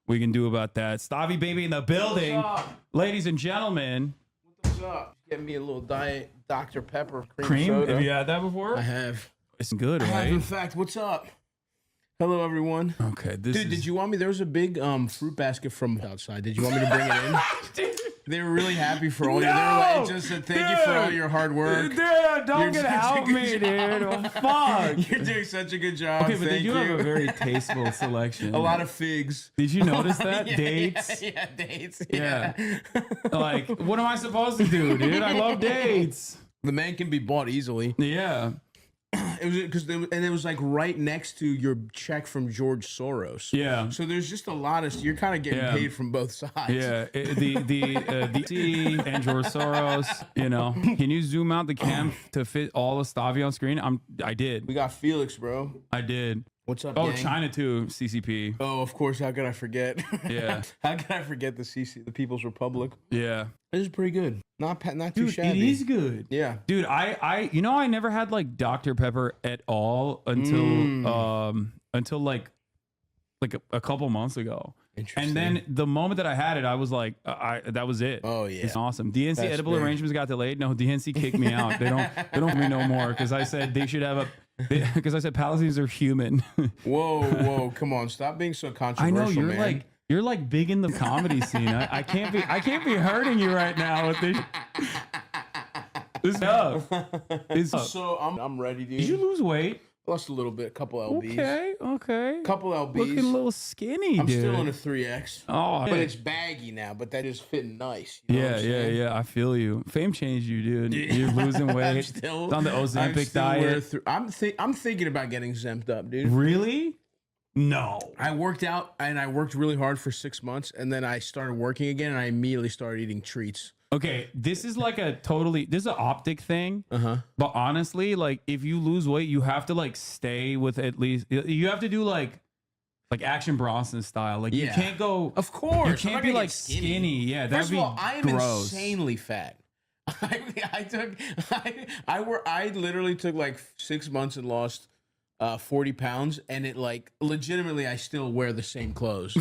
we can do about that. Stavi baby in the building. Ladies and gentlemen. What's up? Get me a little diet Dr. Pepper cream Soda. soda. Have you had that before? I have. It's good, right? I have, in fact. What's up? Hello, everyone. Okay, Dude, did you want me? There was a big fruit basket from outside. Did you want me to bring it in? They were really happy for all you. They were like, just said thank you for all your hard work. Dude, don't get out me, dude. Oh, fuck. You're doing such a good job. Okay, but thank they do you. have a very tasteful selection. A lot of figs. Did you notice that? Yeah, Dates? Yeah, dates. Yeah. Like, what am I supposed to do, dude? I love dates. The man can be bought easily. Yeah. It was because it was like right next to your check from George Soros. Yeah. So there's just a lot of you're kind of getting paid from both sides. Yeah. The C and George Soros. You know, can you zoom out the cam to fit all of Stavi on screen? I did. We got Felix, bro. I did. What's up? Oh, gang? China too. CCP. Oh, of course. How could I forget? Yeah. How could I forget the the People's Republic? Yeah. This is pretty good. Not too Dude, shabby. it is good. Yeah. Dude, I never had like Dr. Pepper at all until like a couple months ago. And then the moment that I had it, I was like, that was it. Oh yeah, it's awesome. DNC That's edible big. arrangements got delayed. No, DNC kicked me out. They don't give me no more because I said they should have because I said Palestinians are human. Whoa, come on, stop being so controversial. I know man. you're like big in the comedy scene. I can't be hurting you right now with this. This stuff. So I'm ready, dude. Did you lose weight? Lost a little bit, couple lbs. Okay. Couple lbs. Looking a little skinny, I'm dude. still on a 3X. Oh, but it's baggy now. But that is fitting nice. You know what I'm yeah. saying? I feel you. Fame changed you, dude. You're losing weight. I'm still It's on the Ozempic diet. I'm thinking about getting Zemped up, dude. Really? No. I worked out and I worked really hard for 6 months, and then I started working again, and I immediately started eating treats. Okay, this is like this is an optic thing. But honestly, like if you lose weight, you have to like stay with at least, you have to do like Action Bronson style. Like you can't go, Of course. you can't be like skinny. Yeah, that'd First be of all, I am gross. insanely fat. I literally took like 6 months and lost 40 pounds, and it like legitimately I still wear the same clothes.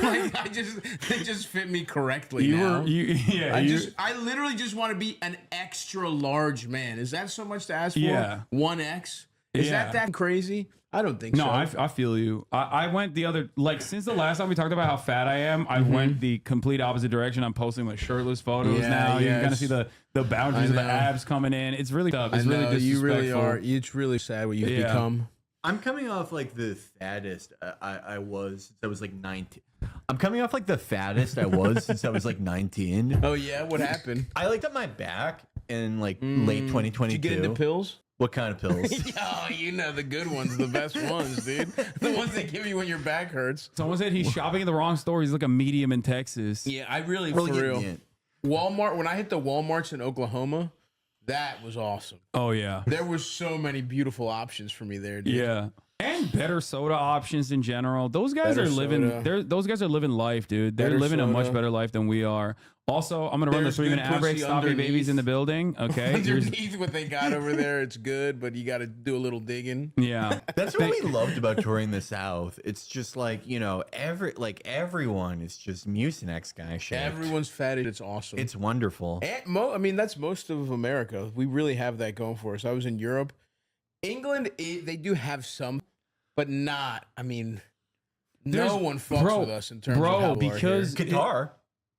Like they just fit me correctly now. I literally just want to be an extra large man. Is that so much to ask for? Yeah. 1X? Is that crazy? I don't think so. No, I feel you. I went the other, like, since the last time we talked about how fat I am, I went the complete opposite direction. I'm posting like shirtless photos now. You can kind of see the boundaries of the abs coming in. It's really tough. It's really disrespectful. You really are. It's really sad what you've become. I'm coming off like the fattest I was since I was like 19. I'm coming off like the fattest I was since I was like 19. Oh yeah, what happened? I looked at my back in like late 2022. Did you get into pills? What kind of pills? Oh, you know the good ones, the best ones, dude. The ones they give you when your back hurts. Someone said he's shopping in the wrong store. He's like a medium in Texas. Yeah, I really for real. Walmart, when I hit the Walmarts in Oklahoma, that was awesome. Oh yeah. There were so many beautiful options for me there, dude. Yeah. And better soda options in general. Those guys are living. Those guys are living life, dude. They're living a much better life than we are. Also, I'm gonna run the 3-minute ad break. Stop your babies in the building. Okay. Underneath what they got over there, it's good, but you got to do a little digging. Yeah. That's what we loved about touring the South. It's just like, you know, everyone is just Mucinex guy shit. Everyone's fatted. It's awesome. It's wonderful. I mean, that's most of America. We really have that going for us. I was in Europe. England, they do have some, but not. I mean, no one fucks with us in terms of how because Qatar.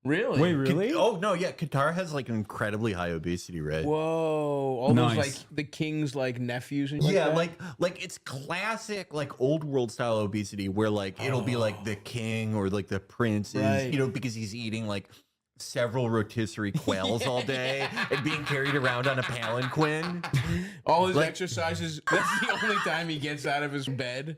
Really? Wait, really? Oh no, yeah. Qatar has like an incredibly high obesity rate. Whoa! All those like the king's like nephews and yeah, like it's classic like old world style obesity where like it'll be like the king or like the prince is, you know, because he's eating like several rotisserie quails all day and being carried around on a palanquin. All his exercises, that's the only time he gets out of his bed.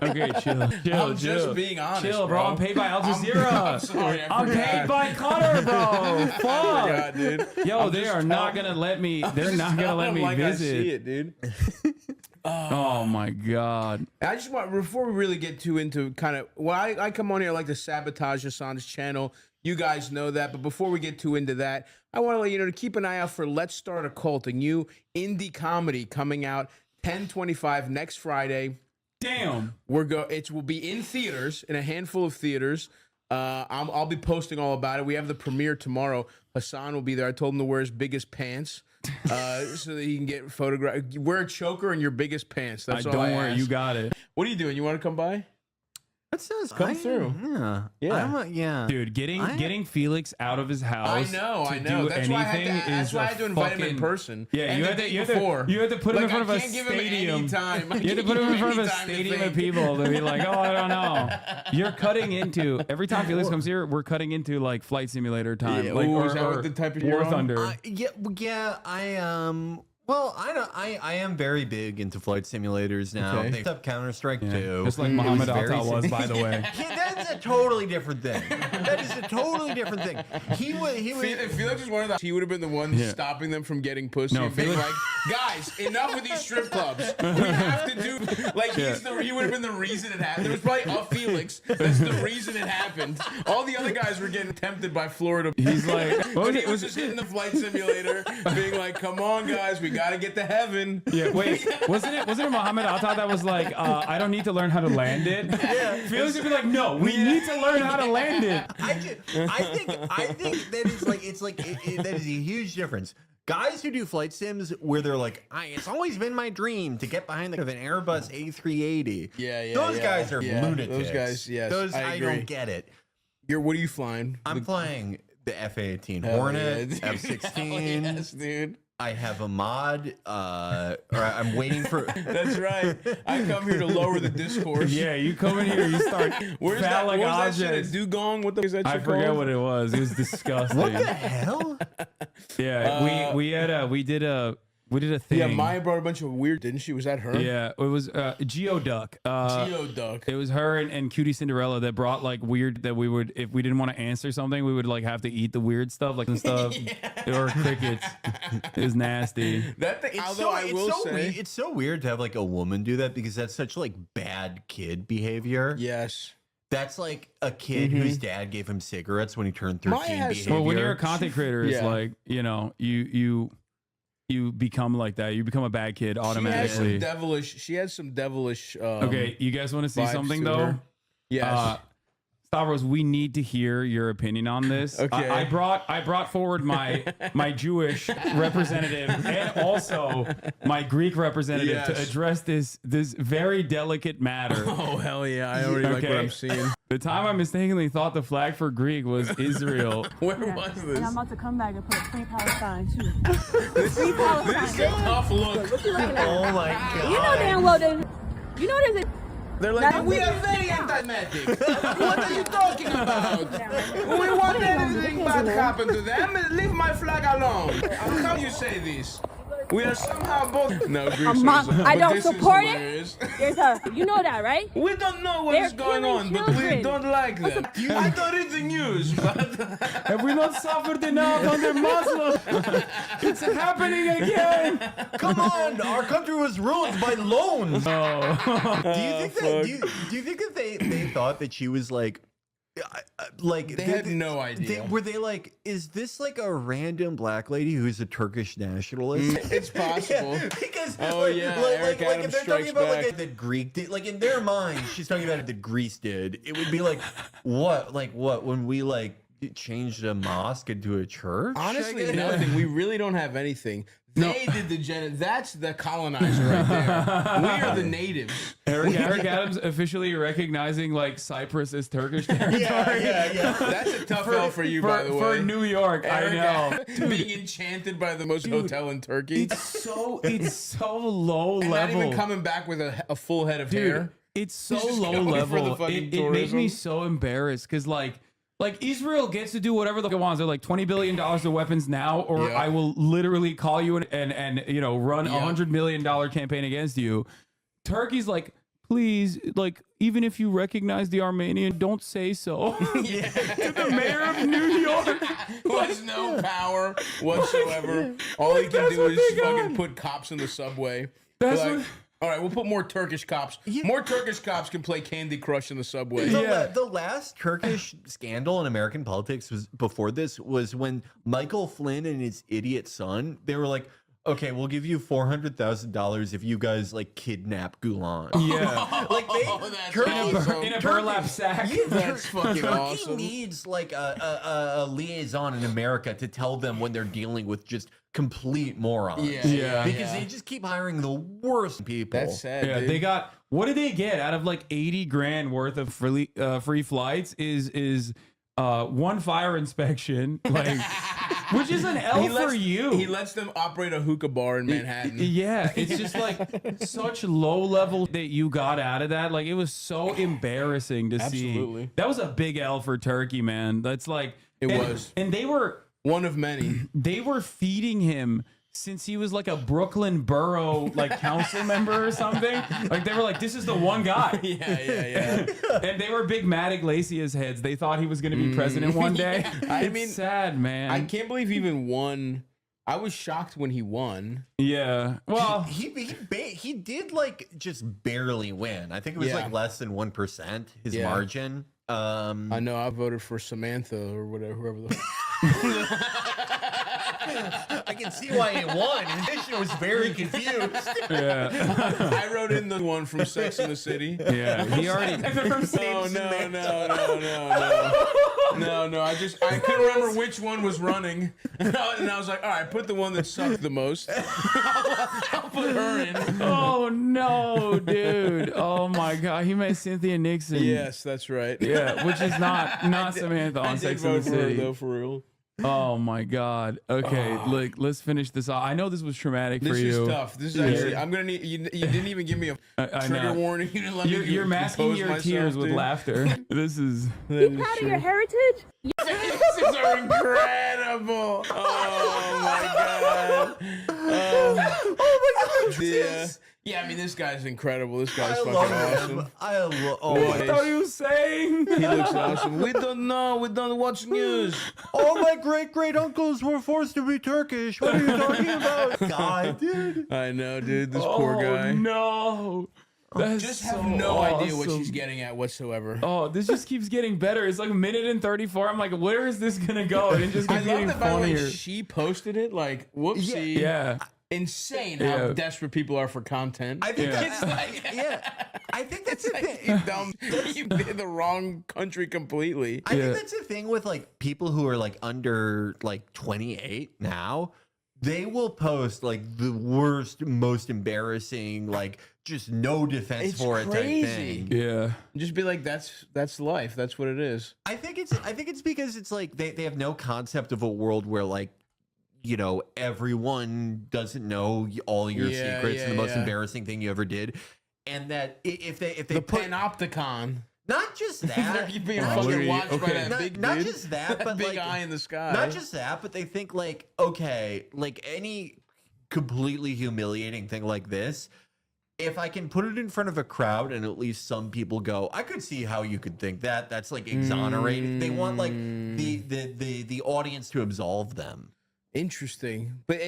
Okay, chill. I'm just being honest, chill, bro. I'm paid by Al Jazeera. I'm sorry, I'm paid by Qatar, bro. Fuck. I forgot, dude. Yo, they are not gonna let me. They're not gonna let me visit. I see it, dude. Oh my god. I just want, before we really get too into kind of, well, I come on here, I like to sabotage Hasan's channel. You guys know that. But before we get too into that, I want to let you know to keep an eye out for Let's Start a Cult, a new indie comedy coming out 10/25 next Friday. Damn. It will be in theaters, in a handful of theaters. I'll be posting all about it. We have the premiere tomorrow. Hasan will be there. I told him to wear his biggest pants so that he can get photographed. Wear a choker and your biggest pants. That's all Don't I worry, ask. you got it. What are you doing? You want to come by? That says Come through. Yeah. Yeah. Yeah. Dude, getting Felix out of his house. I know. Do That's why I had to invite him in fucking- person. Yeah, and you the had to day you had before. to put him in Like, front of I a can't give him any stadium. time. I You had to can't put him give in front of any a time to stadium of think. people to be like, oh, I don't know. You're cutting into every time Felix comes here. We're cutting into like Flight Simulator time. Yeah, like, ooh, or, is that or what the type of War you're on? Thunder. Yeah. Well, I am very big into flight simulators now. Okay. They picked up Counter-Strike 2. Just like It was Muhammad very Atta was, by the way. Yeah, that's a totally different thing. That is a totally different thing. He would. If Felix was one of the, he would have been the one stopping them from getting pussy. No, and being Felix- like, guys, enough with these strip clubs. We have to do like he would have been the reason it happened. There was probably a Felix that's the reason it happened. All the other guys were getting tempted by Florida. He's like, what But was he it? was just hitting the flight simulator, being like, "Come on, guys, we got to get to heaven." Yeah, wait, wasn't it Muhammad Atta that was like, I don't need to learn how to land it? Yeah. Felix would be like, no, we need to learn how to land it. I think that is that is a huge difference. Guys who do flight sims where they're like, it's always been my dream to get behind an Airbus A380. Those guys are lunatics. Those guys, yes, Those I I agree. don't get it. What are you flying? I'm flying the F-18 Hell Hornet, yeah, dude. F-16. Hell yes, dude. I have a mod, or I'm waiting for. That's right. I come here to lower the discourse. Yeah, you come in here, you start Where's that? fouling Where's that shit? objects. A dugong? What the is that shit I forget called? what it was. It was disgusting. What the hell? Yeah, we did a thing. Yeah, Maya brought a bunch of weird, didn't she? Was that her? Yeah, it was Geoduck. Geoduck. It was her and Cutie Cinderella that brought like weird that we would, if we didn't want to answer something, we would like have to eat the weird stuff, like and stuff, or crickets. It was nasty. That thing, although I will say, it's so weird to have like a woman do that because that's such like bad kid behavior. yes. That's like a kid whose dad gave him cigarettes when he turned 13 Maya has- behavior. Well, when you're a content creator, it's Yeah. like, you know, you become like that. You become a bad kid She had some automatically. devilish. Okay, you guys want to see vibes something to though? her. Yes. Stavros, we need to hear your opinion on this. Okay. I brought forward my Jewish representative and also my Greek representative to Yes. address this very delicate matter. Oh hell yeah! I already like what Okay. I'm seeing. The time I mistakenly thought the flag for Greek was Israel. Where was And this? I'm about to come back and put Free Palestine too. This is a tough look. What you looking at? Oh my god. You know damn well there's, you know there's a. They're like, That's we it. are very anti-Semitic. What are you talking about? We want anything bad happen to them. Leave my flag alone. How do you say this? We are somehow both. No, Greeks are so- I but don't this is support it. hilarious. There's a. You know that, right? We don't know what They're is going killing on, but we children. don't like them. I don't read the news, but Have we not suffered enough under Muslims? It's happening again. Come on, our country was ruined by loans. Do you think that they thought that she was like they had no idea. Were they like, is this like a random black lady who's a Turkish nationalist? It's possible. Yeah, because Eric if Adams they're talking Strikes about Back. like that Greek did, like in their mind, she's talking about it that Greece did. It would be like what when we like changed a mosque into a church? Honestly, I guess? nothing. We really don't have anything. They did the That's the colonizer right there. We are the natives. Eric Adams officially recognizing like Cyprus as Turkish territory. yeah. That's a tough L for you, by the way. For New York, Eric I know. being enchanted by the most hotel in Turkey. It's so low And level. not even coming back with a full head of Dude, hair. it's so He's just low going for level. the fucking It made me tourism. so embarrassed because like Israel gets to do whatever the fuck it wants. They're like $20 billion of weapons now, or Yeah. I will literally call you and you know run $100 million campaign against you. Turkey's like, please, like even if you recognize the Armenian, don't say so. Yeah. To the mayor of New York. Who has no power whatsoever. All he can that's do what is they got. fucking put cops in the subway. That's Like, what- all right, we'll put more Turkish cops. More Turkish cops can play Candy Crush in the subway. The last Turkish scandal in American politics was before this was when Michael Flynn and his idiot son, they were like, okay, we'll give you $400,000 if you guys like kidnap Gulen. Yeah. Like they that's Turkey, awesome. In a burlap sack. Yeah, That's fucking Turkey awesome. needs like a liaison in America to tell them when they're dealing with just complete morons. Yeah. Because they just keep hiring the worst people. That's sad. Yeah, dude. they got, what did they get out of like 80 grand worth of free flights is one fire inspection, like, which is an L for you. He lets them operate a hookah bar in Manhattan. Yeah, it's just like such low level that you got out of that. Like, it was so embarrassing to Absolutely. see. That was a big L for Turkey, man. That's like, It was. And they were One of many. feeding him since he was like a Brooklyn borough like council member or something. Like, they were like, this is the one guy. Yeah. And they were big Matt Iglesias heads. They thought he was going to be president one day. I It's mean, sad, man. I can't believe he even won. I was shocked when he won. Yeah. Well, He did like just barely win. I think it was Yeah. like less than 1% his Yeah. margin. I know I voted for Samantha or whatever, whoever the I can see why he won. His nation was very confused. yeah. I wrote in the one from Sex and the City. Yeah. He already. Oh no! I couldn't remember which one was running, and I was like, all right, put the one that sucked the most. I'll put her in. Oh no, dude! Oh my God, he made Cynthia Nixon. Yes, that's right. Yeah, which is not Samantha I on did Sex and the vote for her City. though, for real. Oh my God. Okay, look, let's finish this off. I know this was traumatic This for you. is tough. This is actually. I'm gonna need. You didn't even give me a I trigger know. warning. You didn't let me. You're masking compose your myself, tears with dude. laughter. This is. You proud of your heritage? These are incredible. Oh my god. Oh my god. Yeah. Yeah, I mean, this guy's incredible. This guy's I fucking love awesome. him. Oh Nice. my I thought he was saying. He looks awesome. We don't know. We don't watch news. All my great uncles were forced to be Turkish. What are you talking about? God, dude. I know, dude. This poor guy. Oh no. That's Just have so no idea what awesome. she's getting at whatsoever. Oh, this just keeps getting better. It's like a minute and 34. I'm like, where is this gonna go? And it just I keeps love getting that, by the way, funnier. she posted it. Like, whoopsie. Yeah. Insane Yeah. how desperate people are for content. I think Yeah. It's like, I think that's the thing. you dumb. You did the wrong country completely. I think that's the thing with like people who are like under like 28 now. They will post like the worst, most embarrassing, like just no defense It's for it type crazy. thing. Yeah. Just be like, that's life. That's what it is. I think it's because it's like they have no concept of a world where like, you know, everyone doesn't know all your secrets and the most embarrassing thing you ever did. And that if they The put panopticon. not just They're that, being not fucking just- watched by that not, big not dude. just that, That but big like eye in the sky. not just that, but they think like, okay, like any completely humiliating thing like this, if I can put it in front of a crowd and at least some people go, I could see how you could think that. That's like exonerating. They want like the audience to absolve them. Interesting. But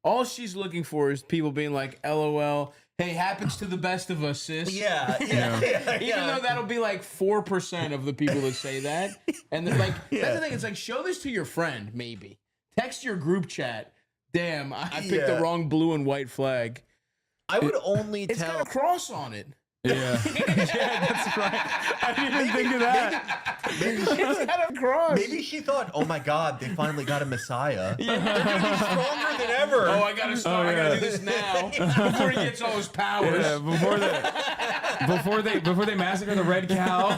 all she's looking for is people being like, LOL. Hey, happens to the best of us, sis. Yeah. Even though that'll be like 4% of the people that say that. And they're like, that's the thing. It's like, show this to your friend, maybe. Text your group chat. Damn, I picked the wrong blue and white flag. I would only It's tell. got a cross on it. Yeah. Yeah, that's right. I didn't even think of that. It's got a cross. Maybe she thought, oh my God, they finally got a messiah. They're gonna be stronger than ever. Oh, I gotta start. I gotta do this now before he gets all his powers. Yeah, before they massacre the red cow.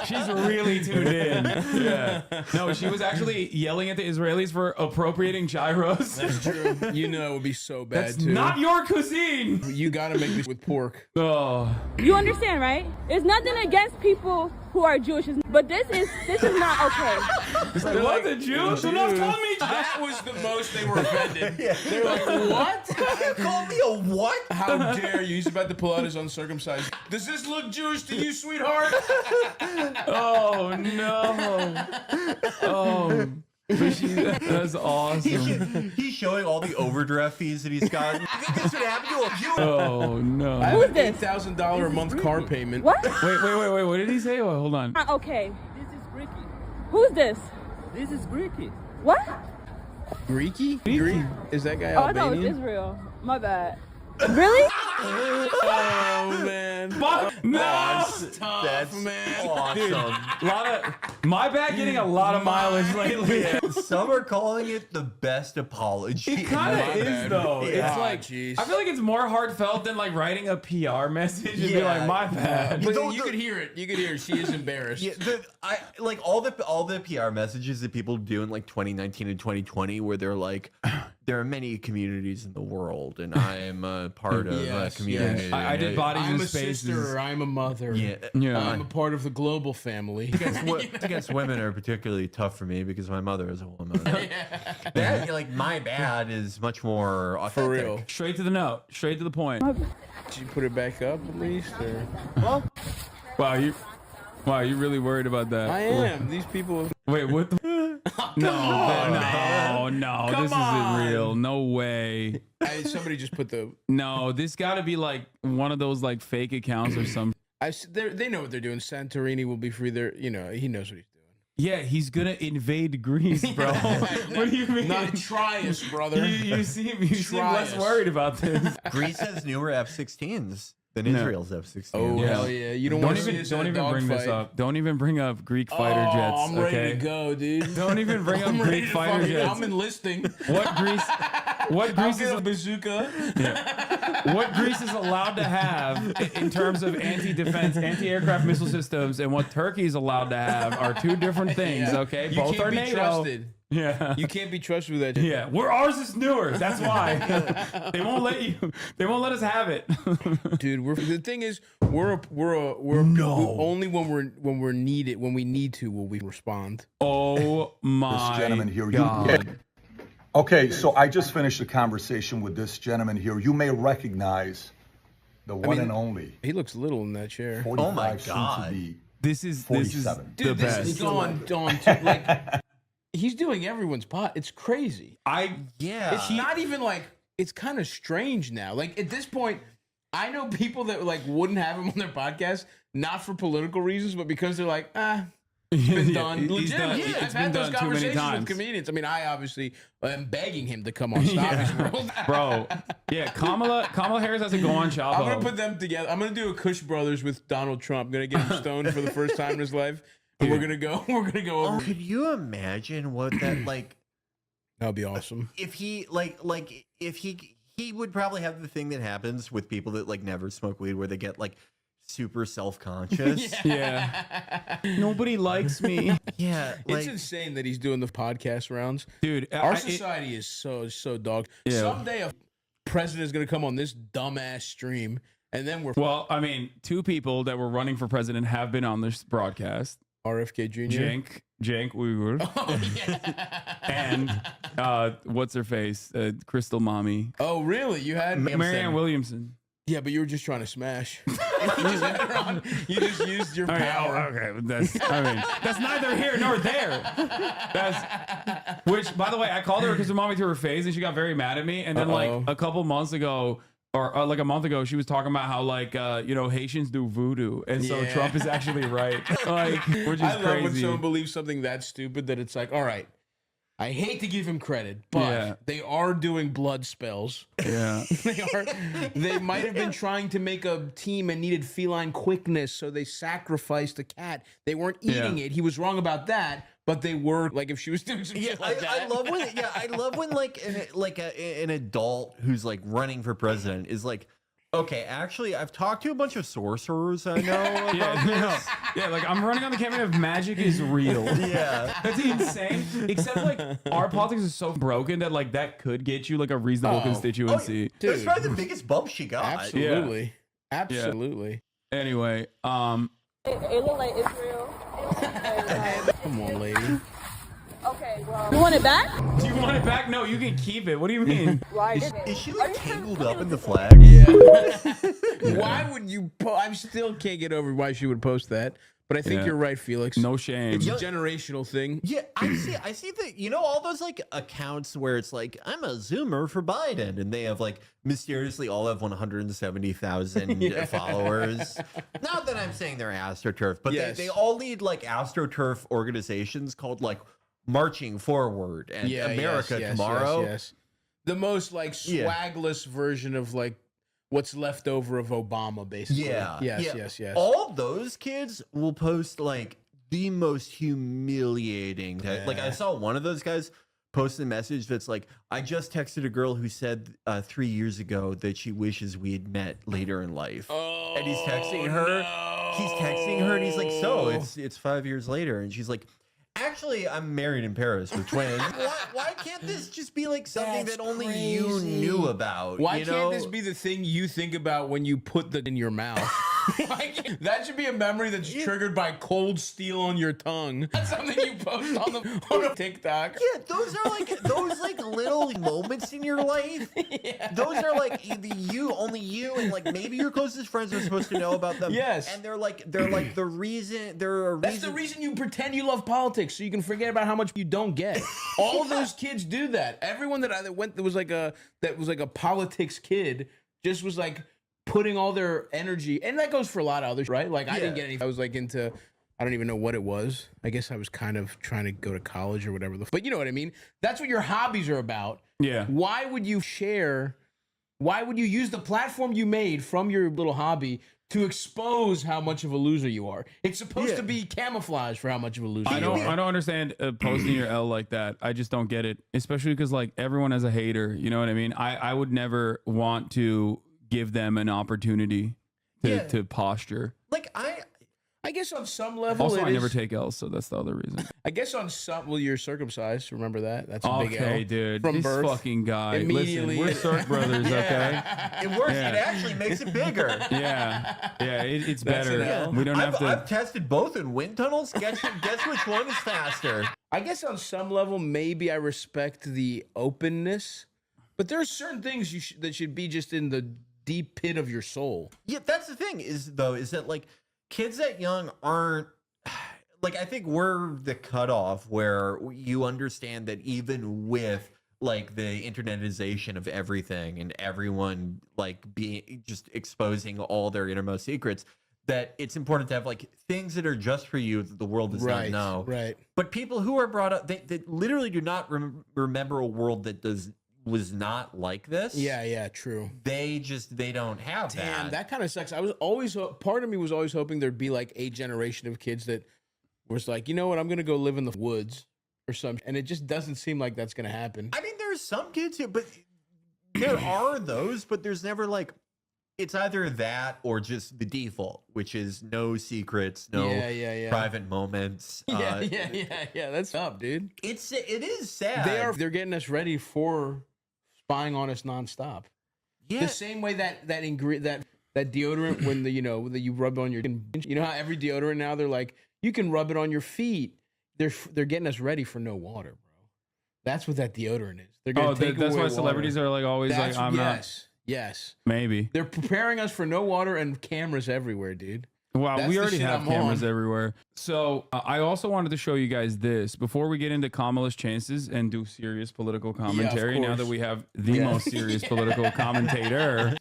She's really tuned in. Yeah. No, she was actually yelling at the Israelis for appropriating gyros. That's true. You know it would be so bad That's too. not your cuisine. You gotta make this with pork. Oh. You understand, right? It's nothing against people who are Jewish, but this is not okay. It's like, what, the Jews? Do not call me That was the most they were offended. They're like, what? You call me a what? How dare you? He's about to pull out his uncircumcised. Does this look Jewish to you, sweetheart? Oh no. Oh. That's awesome. He's showing all the overdraft fees that he's gotten. You think this would happen to a Jew? Oh I no. have Who's an this? $8,000 a month car payment. What? Wait. What did he say? Oh, hold on. Not okay. This is Greeky. Who's this? This is Greeky. What? Greeky? Is that guy Oh, I thought it was Albanian? Israel. My bad. Really? Oh man. Fuck no. That's tough, That's man. awesome. My bad getting a lot of mileage lately. Some are calling it the best apology. It kind of My is bad. though. Yeah. It's like Jeez. I feel like it's more heartfelt than like writing a PR message and be Yeah. like, my bad. But Though you could hear it. You could hear it. She is embarrassed. Yeah, I like all the PR messages that people do in like 2019 and 2020, where they're like, there are many communities in the world, and I am a part of a community. I did bodies I'm in a spaces. sister. I'm a mother. Yeah, I'm a part of the global family. against women are particularly tough for me because my mother is a woman. That, like, my bad is much more authentic. For real. Straight to the note, straight to the point. Did you put it back up at least? Or? Wow, you really worried about that? I am. These people. Wait, what? No, Come this on. isn't real. No way. Somebody just put the. No, this got to be like one of those like fake accounts or something. They know what they're doing. Santorini will be free. There, he knows what he's doing. Yeah, he's gonna invade Greece, bro. What do you mean? Not try us, brother. You seem less us. worried about this. Greece has newer F-16s than Israel's F-16s. Oh Yeah. hell yeah! You don't want to see us Don't in a even bring this dogfight. up. Don't even bring up Greek fighter Oh, jets. I'm ready okay? to go, dude. Don't even bring up I'm ready Greek to fighter fucking. jets. I'm enlisting. What Greece? What I'll Greece get a is? bazooka. What Greece is allowed to have in terms of anti-defense, anti-aircraft missile systems, and what Turkey is allowed to have are two different things. Yeah. Okay, You both can't are be NATO. trusted. Yeah. You can't be trusted with that. Yeah, ours is newer. That's why they won't let you. They won't let us have it. Dude, the thing is, we're only when we're needed, when we need to, will we respond. Oh my This gentleman here, God. Okay, so I just finished a conversation with this gentleman here. You may recognize the one and only He looks little in that chair. 45 Oh my soon God. to be This is 47. the Dude, this best. is Dawn. Like, he's doing everyone's pot. It's crazy. It's not even like, it's kind of strange now. Like at this point, I know people that like wouldn't have him on their podcast, not for political reasons, but because they're like, it's been done. He's done. Legitimately. It's I've been had those done too many conversations with times. comedians. I mean, I obviously am begging him to come on Stop His World. Bro, yeah, Kamala Harris has to go on Chavo. I'm gonna put them together. I'm gonna do a Kush Brothers with Donald Trump. I'm gonna get him stoned for the first time in his life. And we're gonna go over. Could you imagine what that like? That'd be awesome. If he if he would probably have the thing that happens with people that like never smoke weed, where they get like super self-conscious. Yeah. Nobody likes me. Yeah, It's insane that he's doing the podcast rounds. Dude, Our society is so dog. Yeah. Someday a president is gonna come on this dumbass stream, and then we're well, I mean, two people that were running for president have been on this broadcast. RFK Jr. Cenk Uygur. Oh, yeah. And what's her face? Crystal Mommy. Oh, really? You had Marianne Williamson. Yeah, but you were just trying to smash. You just used your power. Okay, that's neither here nor there. Which, by the way, I called her Crystal Mommy to her face, and she got very mad at me. And then, like a couple months ago, or like a month ago, she was talking about how like Haitians do voodoo, and so Trump is actually right. Like, which is I love when crazy. someone believes something that stupid that it's like, all right, I hate to give him credit, but they are doing blood spells. Yeah. They might have been trying to make a team and needed feline quickness, so they sacrificed a cat. They weren't eating it. He was wrong about that, but they were. Like if she was doing some shit like that. I love when like an adult who's like running for president is like, okay, actually, I've talked to a bunch of sorcerers I know. Yeah, like I'm running on the campaign of magic is real. Yeah. That's insane. Except like our politics is so broken that like that could get you like a reasonable constituency. That's probably the biggest bump she got. Absolutely. Absolutely. Anyway, It looked like Israel. Come on, lady. Okay, well. You want it back? do you want it back? No, you can keep it. What do you mean? Why? Is she like tangled up in the flag? Yeah. Why would you? I still can't get over why she would post that. But I think you're right, Felix. No shame. It's a generational thing. Yeah, I see that, you know, all those like accounts where it's like, I'm a Zoomer for Biden, and they have like mysteriously all have 170,000 followers. Not that I'm saying they're AstroTurf, but they all lead like AstroTurf organizations called like marching forward and America tomorrow. Yes. The most like swagless version of like what's left over of Obama, basically. Yes. All those kids will post like the most humiliating. Like I saw one of those guys post a message that's like, I just texted a girl who said 3 years ago that she wishes we had met later in life. Oh, and he's texting her. No. He's texting her and he's like, so it's 5 years later. And she's like, actually, I'm married in Paris with twins. Why can't this just be like something that only you knew about? Why can't this be the thing you think about when you put that in your mouth? That should be a memory that's triggered by cold steel on your tongue. That's something you post on the TikTok. Yeah, those are like little moments in your life. Those are like only you, and like maybe your closest friends are supposed to know about them. Yes, and they're like the reason. That's the reason you pretend you love politics, so you can forget about how much you don't get. All of those kids do that. Everyone that was like a politics kid just was like putting all their energy, and that goes for a lot of others, right? Like I didn't get any. I was like into, I don't even know what it was. I guess I was kind of trying to go to college or whatever. But you know what I mean? That's what your hobbies are about. Yeah. Why would you share? Why would you use the platform you made from your little hobby to expose how much of a loser you are? It's supposed to be camouflage for how much of a loser you are. I don't understand posting your L like that. I just don't get it, especially because like everyone has a hater. You know what I mean? I would never want to give them an opportunity to posture. Like I guess on some level. Also, I never take L's, so that's the other reason. I guess on some, well, you're circumcised. Remember that? That's a big L. Okay, dude. From this birth. Fucking guy. Immediately. Listen, we're Cirque brothers, okay? It works. It actually makes it bigger. It's better. We don't have to. I've tested both in wind tunnels. Guess which one is faster? I guess on some level, maybe I respect the openness, but there are certain things that should be just in the deep pit of your soul. Yeah, that's the thing is that like kids that young aren't like, I think we're the cutoff where you understand that even with like the internetization of everything and everyone like being just exposing all their innermost secrets, that it's important to have like things that are just for you that the world does not know. Right. But people who are brought up, they literally do not remember a world that was not like this. Yeah, true. They don't have that. Damn, that kind of sucks. I was always, part of me was always hoping there'd be like a generation of kids that was like, you know what, I'm going to go live in the woods or something. And it just doesn't seem like that's going to happen. I mean, there's some kids who, but there are those, but there's never like, it's either that or just the default, which is no secrets, no private moments. Yeah. That's up, dude. It is sad. They're getting us ready for spying on us nonstop. Yeah. The same way that deodorant when that you rub on your, you know how every deodorant now they're like, you can rub it on your feet. They're getting us ready for no water, bro. That's what that deodorant is. They're gonna take that's away why water. Celebrities are like always like, I'm not. Yes. Maybe. They're preparing us for no water and cameras everywhere, dude. Wow, That's we the already shit have I'm cameras on. everywhere. So I also wanted to show you guys this before we get into Kamala's chances and do serious political commentary. Now course. that we have the most serious political commentator.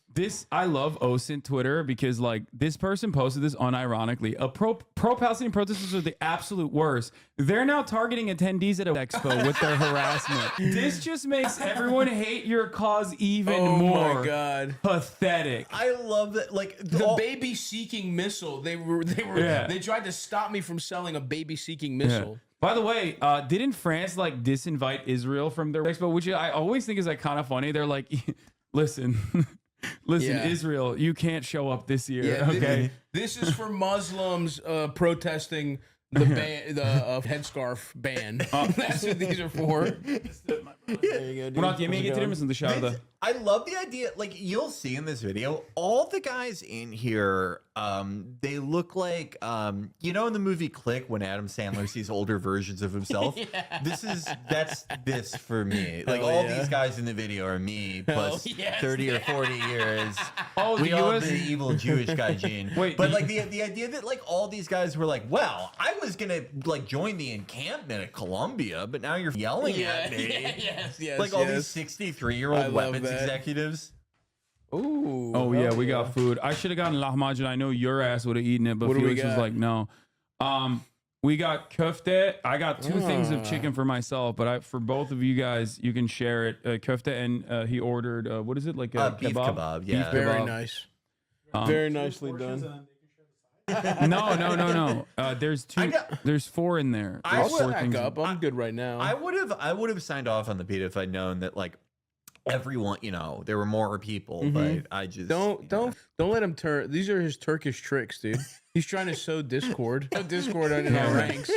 I love OSINT Twitter because like this person posted this unironically. Pro-Palestinian protesters are the absolute worst. They're now targeting attendees at an expo with their harassment. This just makes everyone hate your cause even more. Oh my God. Pathetic. I love that. Like The baby seeking missile. They tried to stop me from selling a baby seeking missile. By the way, didn't France like disinvite Israel from their expo, which I always think is like kind of funny. They're like, listen, Israel, you can't show up this year. Yeah, okay. This is for Muslims protesting the headscarf ban. That's what these are for. There you go, dude. Murat, yemeğe getirir misin dışarıda? I love the idea. Like you'll see in this video, all the guys in here, they look like, in the movie Click when Adam Sandler sees older versions of himself. That's this for me. Like these guys in the video are me plus 30 or 40 years. Oh, we all have the evil Jewish guy gene. Wait, but like the idea that like all these guys were like, well, I was gonna like join the encampment at Columbia, but now you're yelling at me. Yes. Like all these 63-year-old weapons executives. Ooh. Oh yeah, we got food. I should have gotten lahmacun. I know your ass would have eaten it, but What do we Felix was got? like, no. We got kofta. I got 2 things of chicken for myself, but for both of you guys, you can share it. Kofta, and he ordered what is it, like a beef kebab? Yeah, beef Very kebab. nice. Very nicely done. No. There's 2. There's 4 in there. I'll There's 4 stack things. up. I'm good right now. I would have signed off on the pita if I'd known that like everyone, there were more people, but I just don't let him turn. These are his Turkish tricks, dude. He's trying to sow discord. Discord in our ranks.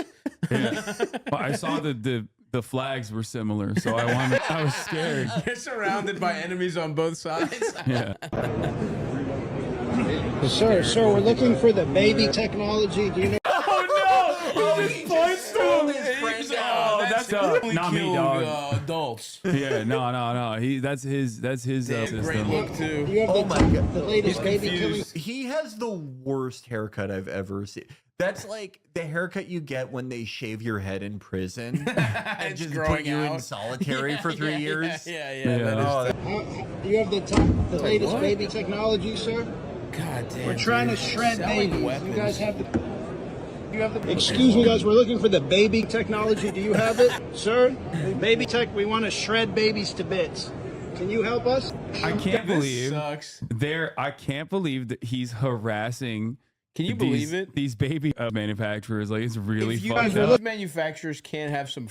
Yeah. Well, I saw the flags were similar, so I was scared. You're surrounded by enemies on both sides. Yeah. Sir, we're looking for the baby technology. Do you know? Oh no! He points to him. That's not me, dog. Adults. Yeah, no. That's his Great system. look too. Do you have the latest baby killing? He has the worst haircut I've ever seen. That's like the haircut you get when they shave your head in prison and It's just growing put you in out. solitary for 3 years. Yeah. Do you have the latest what? baby technology, sir? God damn. We're trying to dude. shred Selling babies. weapons. You guys have the. You have the. Excuse me, guys. We're looking for the baby technology. Do you have it, sir? Baby tech. We want to shred babies to bits. Can you help us? I can't This believe sucks. I can't believe that he's harassing. Can you believe it? These baby manufacturers, like, it's really If you fucked guys, up. manufacturers can't have some,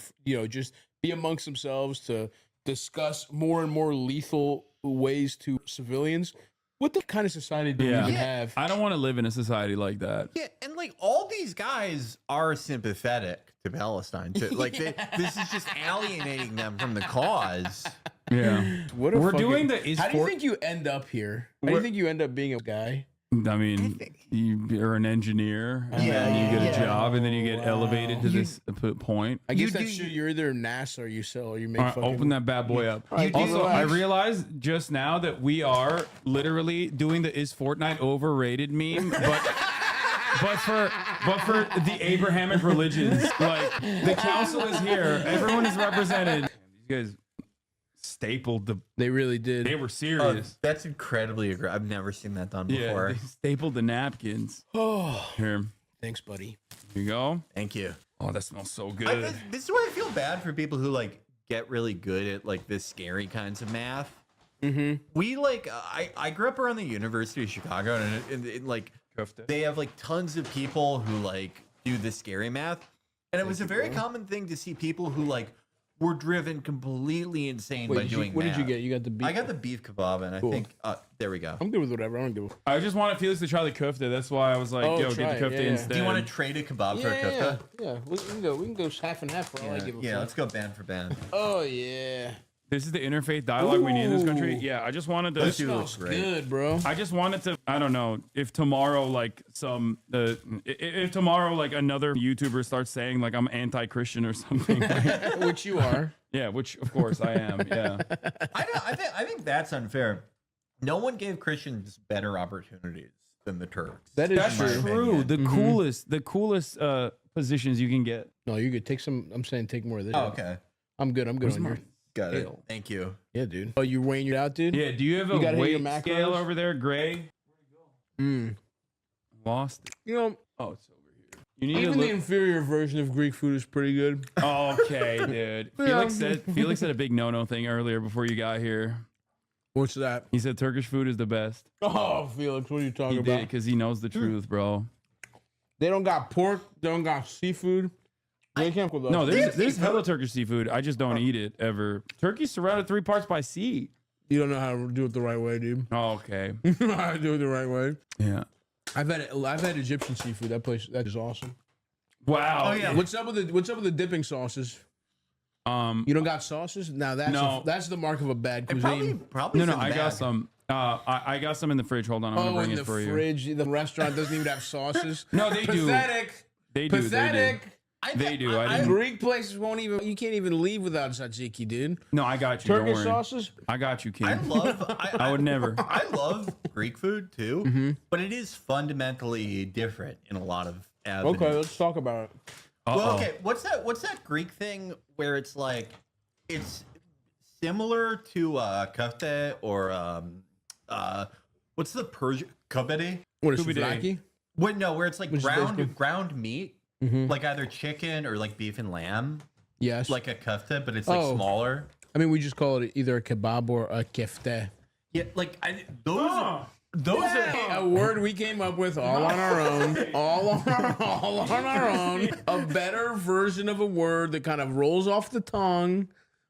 just be amongst themselves to discuss more and more lethal ways to civilians. What the kind of society do we even have? I don't want to live in a society like that. Yeah, and like all these guys are sympathetic to Palestine. This is just alienating them from the cause. Yeah. What a We're fucking- doing the is How do you for- think you end up here? How do you think you end up being a guy? I mean, you're an engineer, and then you get a job, and then you get elevated to this point. I guess that's true. You're either NASA or you make All right, fucking. open that bad boy up. right, Also, relax. I realized just now that we are literally doing the "Is Fortnite overrated?" meme, but for the Abrahamic religions. Like, the council is here, everyone is represented. These guys stapled the. They really did. They were serious. That's incredibly aggressive. I've never seen that done Yeah, before. they stapled the napkins. Oh, Here thanks, buddy. you go. Thank you. Oh, that smells so good. This is why I feel bad for people who like get really good at like the scary kinds of math. We like I grew up around the University of Chicago, and like they have like tons of people who like do the scary math, and it was a very common thing to see people who like were driven completely insane by doing what math. did you get? You got the beef. I got the beef kebab, and I think there we go. I'm good with whatever. I don't give a. I just wanted Felix to try the kofta. That's why I was like, Oh, yo, try get the it. kofta Yeah, yeah. instead. Do you want to trade a kebab for a kofta? Yeah. We can go half and half for all I give a Yeah, fuck. let's go band for band. Oh yeah. This is the interfaith dialogue we need in this country. Ooh. Yeah, I just wanted to. This smells good, bro. I just wanted to. I don't know if tomorrow, like if tomorrow, like another YouTuber starts saying like I'm anti-Christian or something. Like, Which you are. yeah, which of course I am. Yeah. I think that's unfair. No one gave Christians better opportunities than the Turks. That is That's true. true. The coolest positions you can get. No, you could take some. I'm saying take more of this. Oh, okay. I'm good. I'm good on your. Got it. Scale. Thank you. Yeah, dude. Oh, you weighing it out, dude? Yeah. Do you have a You gotta hit your weight macros? scale over there, Gray? Lost it. You know, Oh, it's over here. You need even to the look. inferior version of Greek food is pretty good. Okay, dude. Felix said a big no-no thing earlier before you got here. What's that? He said Turkish food is the best. Oh, Felix, what are you talking He did about? because he knows the truth, bro. They don't got pork. They don't got seafood. They can't go No, there's hella Turkish seafood. I just don't eat it ever. Turkey's surrounded 3 parts by sea. You don't know how to do it the right way, dude. Oh, okay. You don't know how to do it the right way. Yeah. I've had Egyptian seafood. That is awesome. Wow. Oh, yeah. What's up with the dipping sauces? You don't got sauces? Now that's the mark of a bad cuisine. Probably No, some I got bad. some. I got some in the fridge. Hold on, I'm gonna Oh, bring in it the for you. fridge, the restaurant doesn't even have sauces. No, they do. Pathetic. They do. Pathetic. They do. I didn't. Greek places won't even. You can't even leave without tzatziki, dude. No, I got you. Don't Turkish worry. sauces. I got you, King. I love. I would never. I love Greek food too, but it is fundamentally different in a lot of avenues. Okay, let's talk about it. Well, okay. What's that Greek thing where it's like it's similar to kofta or what's the Persian kubedi? What is Kubide. souvlaki? Wait, no, where it's like Which is basically- ground meat like either chicken or like beef and lamb, Yes. like a kofta, but it's like smaller. I mean, we just call it either a kebab or a kefte. Yeah, like those are A word we came up with all on our own, all on our own. A better version of a word that kind of rolls off the tongue.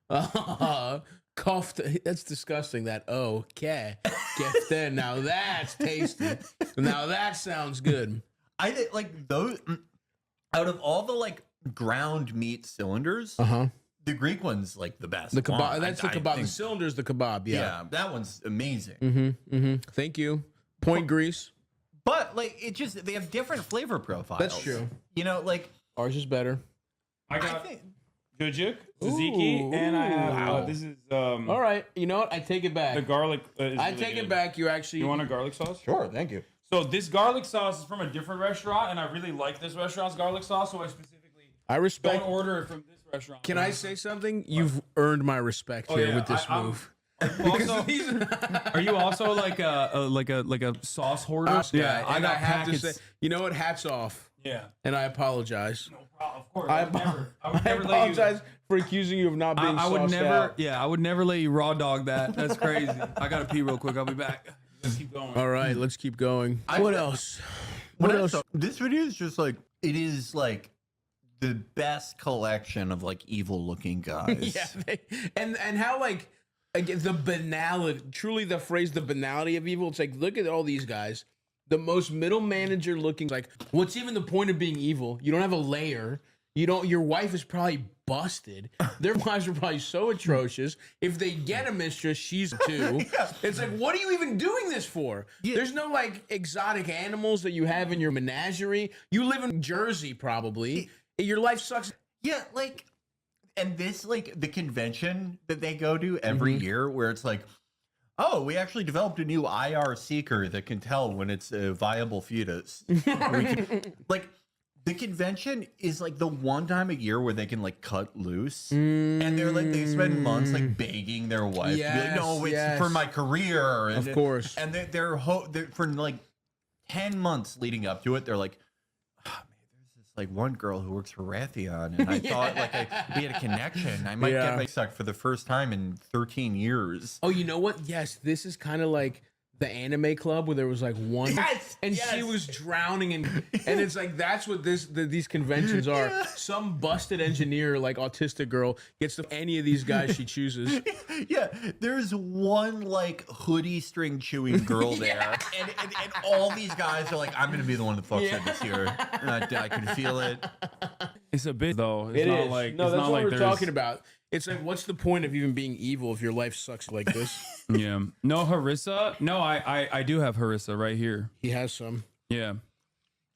Kofta. That's disgusting. That kefte. Now that's tasty. Now that sounds good. I think like those out of all the like ground meat cylinders, the Greek one's like the best. The kebab. one. That's the I kebab. think- The cylinder's the kebab. Yeah. yeah, that one's amazing. Thank you. Point grease. But like it just they have different flavor profiles. That's true. You know, like Ours is better. I I got think Jujuk, tzatziki, and I have this is All right. You know what? I take it back. the garlic. Is I really take good. it back. You actually. You want a garlic sauce? sure, thank you. So this garlic sauce is from a different restaurant, and I really like this restaurant's garlic sauce, so I specifically I respect. don't order it from this restaurant. Can I say something? You've earned my respect here with this move. Are you also like a sauce hoarder? Yeah, I got have to packets. say, you know what? Hats off, Yeah, and I apologize. no problem. Of course, I I would I never let you. apologize for accusing you of not being. I would sauced never. out. Yeah, I would never let you raw dog that. That's crazy. I gotta pee real quick. I'll be back. Let's keep going. All right, let's keep going. What else? What else? This video is just like it is like the best collection of like evil looking guys. Yeah, and how like again the banality, truly the phrase the banality of evil. It's like look at all these guys, the most middle manager looking. Like, what's even the point of being evil? You don't have a layer. You don't. Your wife is probably busted. Their wives are probably so atrocious. If they get a mistress, she's too. It's like, what are you even doing this for? There's no like exotic animals that you have in your menagerie. You live in Jersey, probably. Your life sucks. Yeah, like, and this, like, the convention that they go to every year where it's like, oh, we actually developed a new IR seeker that can tell when it's a viable fetus. Like, the convention is like the one time a year where they can like cut loose, and they're like they spend months like begging their wife to be like, no, it's for my career, and Of course. and they're for like 10 months leading up to it, they're like, like one girl who works for Raytheon, and I thought like we had a connection. I might get my sucked for the first time in 13 years. Oh, you know what? Yes, this is kind of like the anime club where there was like one, and she was drowning, and it's like that's what these conventions are. Some busted engineer, like autistic girl, gets to any of these guys she chooses. Yeah, there's one like hoodie string chewing girl there, and all these guys are like, I'm gonna be the one that fucks her this year. And I can feel it. It's a bit though. It's It not is. like No, it's that's not what like we're there's talking about. It's like, what's the point of even being evil if your life sucks like this? Yeah. No harissa. No, I do have harissa right here. He has some. Yeah.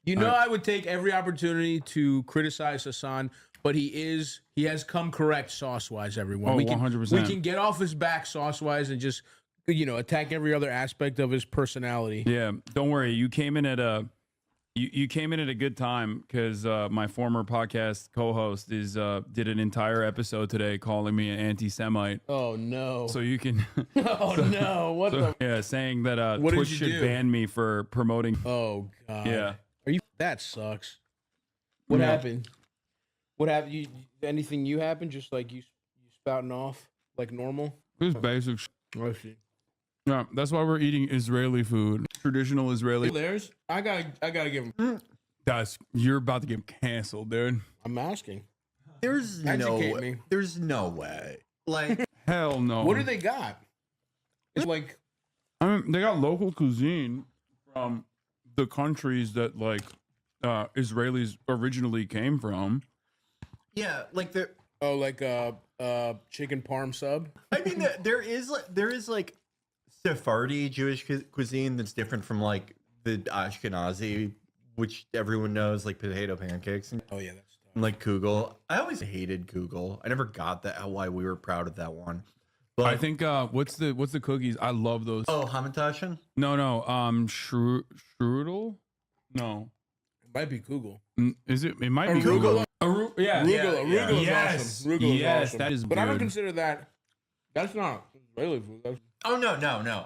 You know, I would take every opportunity to criticize Hasan, but he has come correct sauce wise. Everyone, Oh, we can 100%. we can get off his back sauce wise and just attack every other aspect of his personality. Yeah. Don't worry. You came in at a you came in at a good time because my former podcast co-host did an entire episode today calling me an anti-Semite. Oh no! So you can Oh no! What the? yeah, saying that What did Twitch you should do? ban me for promoting. Oh god! Yeah. Are you? That sucks. What Yeah. happened? What happened? Anything you happened? Just like you spouting off like normal? This basic. I see. Yeah, that's why we're eating Israeli food, traditional Israeli. There's. I gotta give him. You're about to get canceled, dude. I'm asking. There's Educate me. There's no way. Like, Hell no. What do they got? It's like I mean, they got local cuisine from the countries that like Israelis originally came from. yeah, like there. like chicken parm sub. I mean, there is like Sephardi Jewish cuisine that's different from like the Ashkenazi, which everyone knows, like potato pancakes and Oh yeah, that's like kugel. I always hated kugel. I never got that. Why we were proud of that one. But I think what's the cookies? I love those. Hamantaschen. No, strudel. No, it might be Google. is it? It might be Arugula. Google. Yeah, Arugula is Yes. awesome. Arugula is Yes, awesome. that is But I don't good. consider that. That's not Israeli food. That's, Oh no.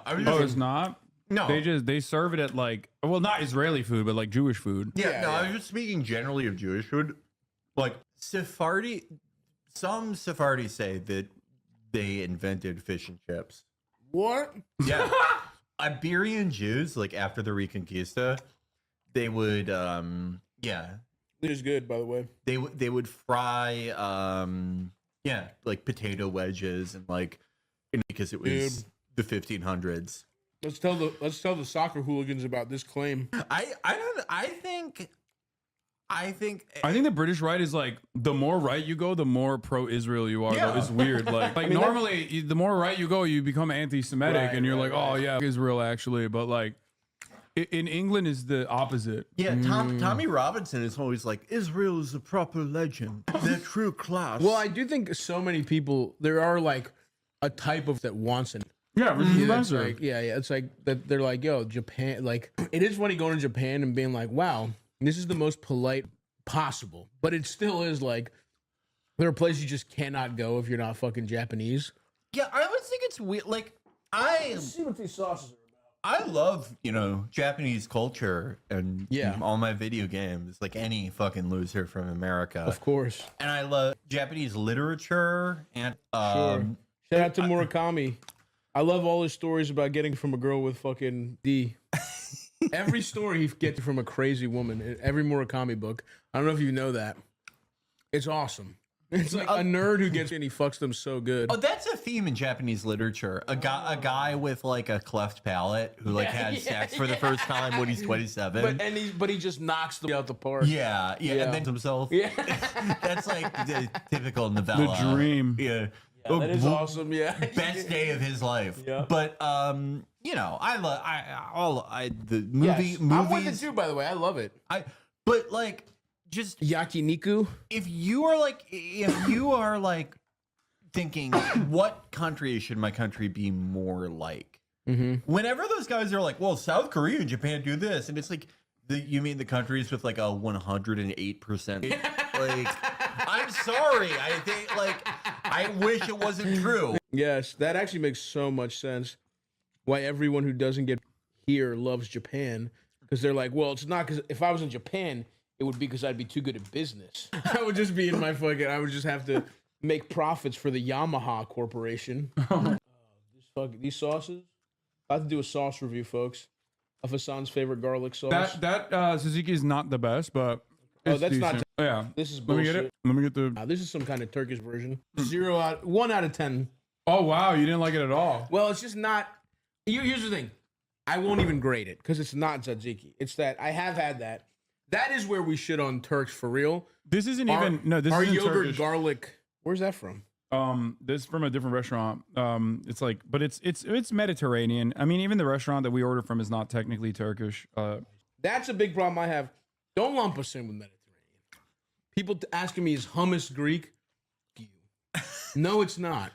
I was Oh, just it's not. No. They serve it at like, well, not Israeli food, but like Jewish food. Yeah, I was just speaking generally of Jewish food. Like some Sephardi say that they invented fish and chips. What? Yeah. Iberian Jews, like after the Reconquista, they would It is good, by the way. they would fry like potato wedges and like because it was the 1500s. Let's tell the soccer hooligans about this claim. I think the British right is like, the more right you go, the more pro-Israel you are. Yeah. Though. It's weird. Like mean, normally, the more right you go, you become anti-Semitic, Right, and you're right, like, oh yeah, Israel actually. But like, in England is the opposite. Yeah, Tommy Robinson is always like, Israel is a proper legend. They're true class. Well, I do think so many people, there are like a type of that wants it. Yeah, Richard It's Spencer. like, yeah, it's like that. They're like, yo, Japan. Like, it is funny going to Japan and being like, wow, this is the most polite possible. But it still is like, there are places you just cannot go if you're not fucking Japanese. yeah, I always think it's weird. Like, See what these sauces are. I love, Japanese culture and Yeah. all my video games, like any fucking loser from America. Of course. And I love Japanese literature and Sure. Shout out to Murakami. I love all his stories about getting from a girl with fucking D. Every story he gets from a crazy woman in every Murakami book. I don't know if you know that. It's awesome. It's like a nerd who gets and he fucks them so good. Oh, that's a theme in Japanese literature. A guy with like a cleft palate who like had sex for the first time when he's 27. But he just knocks them out the park. Yeah, and then himself. Yeah. That's like the typical novella. The dream. Yeah. That is awesome. Yeah. Best day of his life. Yeah. But I love the Yes. movies. I'm with it too, by the way. I love it. But like just Yakiniku. if you are like thinking what country should my country be more like, whenever those guys are like, well, South Korea and Japan do this, and it's like you mean the countries with like a 108%. Like, I'm sorry, I think like I wish it wasn't true. Yes, that actually makes so much sense. Why everyone who doesn't get here loves Japan, because they're like, well, it's not because if I was in Japan, it would be because I'd be too good at business. I would just be in my fucking. I would just have to make profits for the Yamaha Corporation. These sauces. I have to do a sauce review, folks, of Hasan's favorite garlic sauce. That tzatziki is not the best, but it's that's not decent. Yeah. This is Let me bullshit. get it. Let me get the. This is some kind of Turkish version. 1 out of 10. Oh wow, you didn't like it at all. Well, it's just not. Here's the thing. I won't even grade it because it's not tzatziki. It's that I have had that. That is where we shit on Turks for real. This isn't even. No, this our isn't yogurt Turkish. garlic. Where's that from? This is from a different restaurant. It's like, but it's Mediterranean. I mean, even the restaurant that we order from is not technically Turkish. That's a big problem I have. Don't lump us in with Mediterranean. People asking me, is hummus Greek? No, it's not.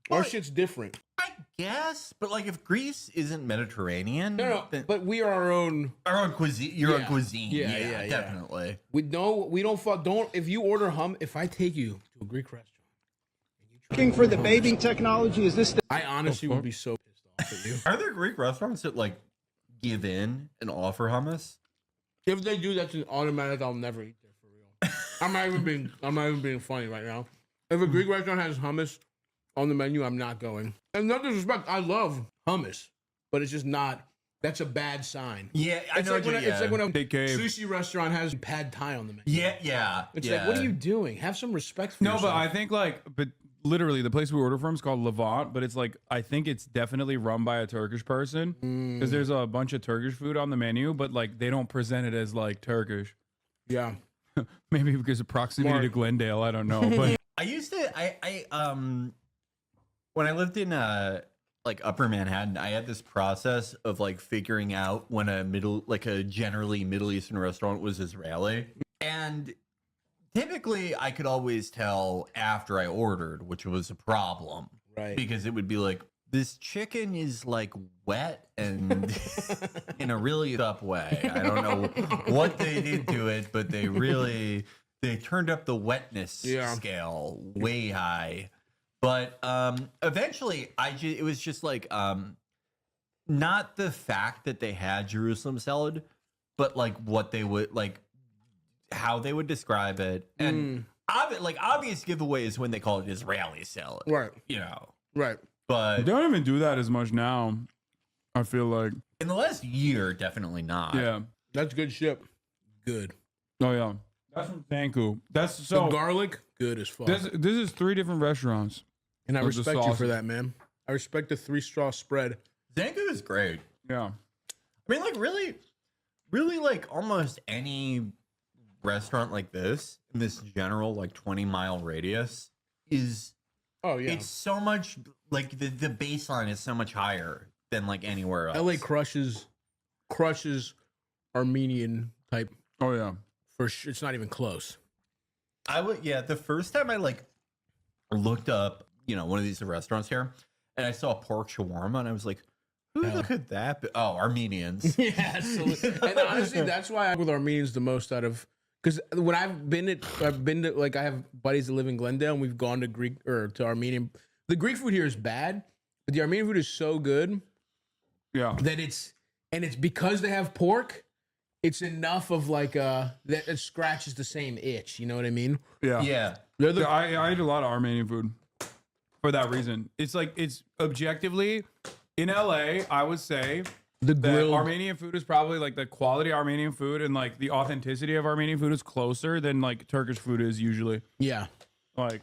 Our shit's different. I guess, but like if Greece isn't Mediterranean, No, then but we are our own cuisine. Your own Yeah. cuisine. Yeah, Yeah, yeah. definitely. We don't fuck. Don't. If you order if I take you to a Greek restaurant, Looking for the baby technology? Is this the I honestly would be so pissed off at you. Are there Greek restaurants that like give in and offer hummus? If they do, that's an automatic. I'll never eat there for real. I'm not even being funny right now. If a Greek restaurant has hummus on the menu, I'm not going. And no disrespect, I love hummus, but it's just not. That's a bad sign. Yeah, I know. It's like when a Big cave. sushi restaurant has pad thai on the menu. Yeah. It's like, what are you doing? Have some respect for No, yourself. but I think but literally the place we order from is called Levant, but it's like, I think it's definitely run by a Turkish person because there's a bunch of Turkish food on the menu, but like they don't present it as like Turkish. Yeah. Maybe because of proximity Smart. to Glendale. I don't know, but I used to when I lived in like Upper Manhattan, I had this process of like figuring out when a generally Middle Eastern restaurant was Israeli. And typically I could always tell after I ordered, which was a problem. Right. Because it would be like, this chicken is like wet and in a really up way. I don't know what they did to it, but they turned up the wetness scale way high. But eventually it was just like not the fact that they had Jerusalem salad, but like what they would like, how they would describe it, and obvious giveaways when they call it Israeli salad, Right. You know, Right. but They don't even do that as much now. I feel like. in the last year, definitely not. Yeah. That's good shit. Good. Oh yeah. That's from Sanku. That's The so. garlic, good as fuck. This is 3 different restaurants. And I with the respect you sauce. for that, man. I respect the 3-straw spread. Zanku is great. Yeah. I mean, like really, like almost any restaurant like this in this general like 20-mile radius is. Oh yeah. It's so much like the baseline is so much higher than like anywhere else. LA crushes Armenian type Oh yeah. for sure. It's not even close. The first time I like looked up, one of these restaurants here, and I saw pork shawarma, and I was like, who could that be? Oh, Armenians. Yeah, absolutely. And honestly, that's why I with Armenians the most out of, because when I've been to like, I have buddies that live in Glendale, and we've gone to Greek or to Armenian. The Greek food here is bad, but the Armenian food is so good Yeah. that it's because they have pork. It's enough of like that it scratches the same itch. You know what I mean? Yeah. Yeah. They're the Yeah, I eat a lot of Armenian food for that reason. It's like, it's objectively in LA, I would say the that grilled. Armenian food is probably like the quality of Armenian food and like the authenticity of Armenian food is closer than like Turkish food is usually. Yeah, Like,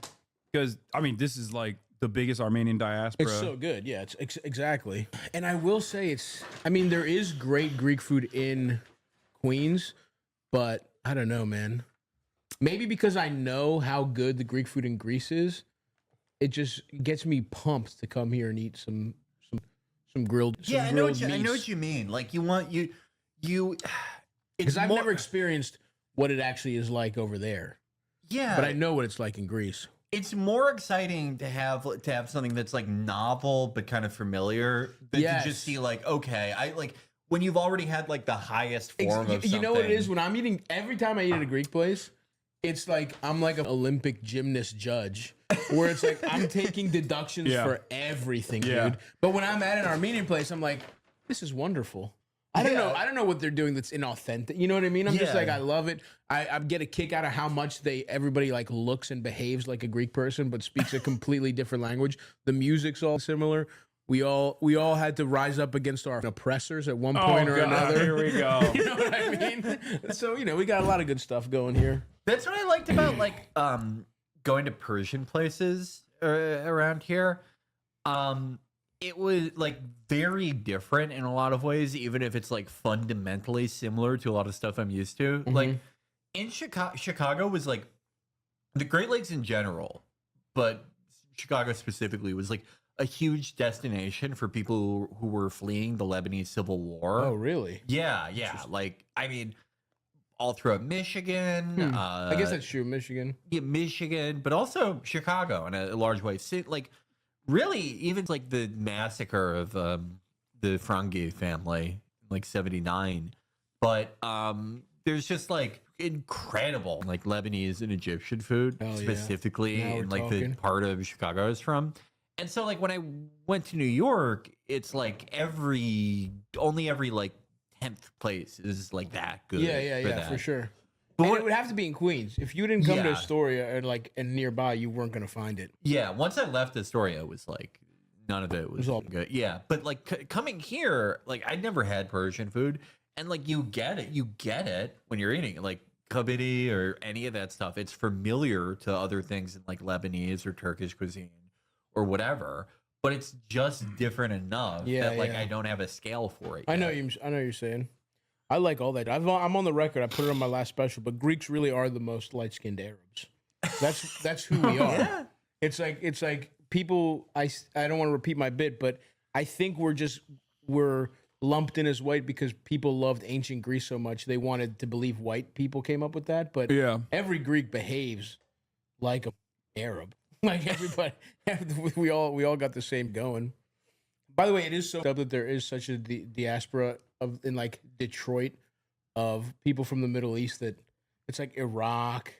because I mean, this is like the biggest Armenian diaspora. it's so good. Yeah, it's exactly. And I will say there is great Greek food in Queens, but I don't know, man. Maybe because I know how good the Greek food in Greece is, it just gets me pumped to come here and eat some grilled. Some Yeah, I know grilled what you mean. Like you want you. Because I've never experienced what it actually is like over there, Yeah, but I know what it's like in Greece. it's more exciting to have something that's like novel but kind of familiar than Yes. to just see like, okay, I like when you've already had like the highest form of something. You know what it is when I'm eating. Every time I eat at a Greek place, it's like I'm like an Olympic gymnast judge, where it's like I'm taking deductions Yeah. for everything, Yeah. dude. But when I'm at an Armenian place, I'm like, this is wonderful. I don't know. I don't know what they're doing that's inauthentic. You know what I mean? I'm just Yeah. like, I love it. I get a kick out of how much everybody like looks and behaves like a Greek person, but speaks a completely different language. The music's all similar. We all had to rise up against our oppressors at one point or God, another. Here we go. You know what I mean? So, we got a lot of good stuff going here. That's what I liked about like going to Persian places around here. It was like very different in a lot of ways, even if it's like fundamentally similar to a lot of stuff I'm used to. Like in Chicago was like the Great Lakes in general, but Chicago specifically was like a huge destination for people who were fleeing the Lebanese Civil War. Oh, really? Yeah. Like, I mean, all throughout Michigan. I guess that's true. Michigan. Yeah, Michigan, but also Chicago in a large way. Like, really, even like the massacre of the Frangi family, like 79. But there's just like incredible like Lebanese and Egyptian food, Hell yeah. specifically Now we're in like the talking. part of Chicago I was from. And so like when I went to New York, it's like only every like 10th place is like that good. Yeah, for sure. But And what- it would have to be in Queens. If you didn't come to Yeah. Astoria and nearby, you weren't going to find it. Yeah, once I left Astoria, it was like none of it was all- good. Yeah, but like coming here, like I'd never had Persian food, and like you get it when you're eating it, like kabidi or any of that stuff. It's familiar to other things in like Lebanese or Turkish cuisine or whatever, but it's just different enough that like yeah. I don't have a scale for it. I know yet. you're saying. I like all that. I'm on the record. I put it on my last special, but Greeks really are the most light-skinned Arabs. That's who we are. Yeah. It's like people. I don't want to repeat my bit, but I think we're lumped in as white because people loved ancient Greece so much they wanted to believe white people came up with that. But Yeah. every Greek behaves like an Arab. Like everybody, we all got the same going. By the way, it is so dope that there is such a diaspora in like Detroit of people from the Middle East that it's like Iraq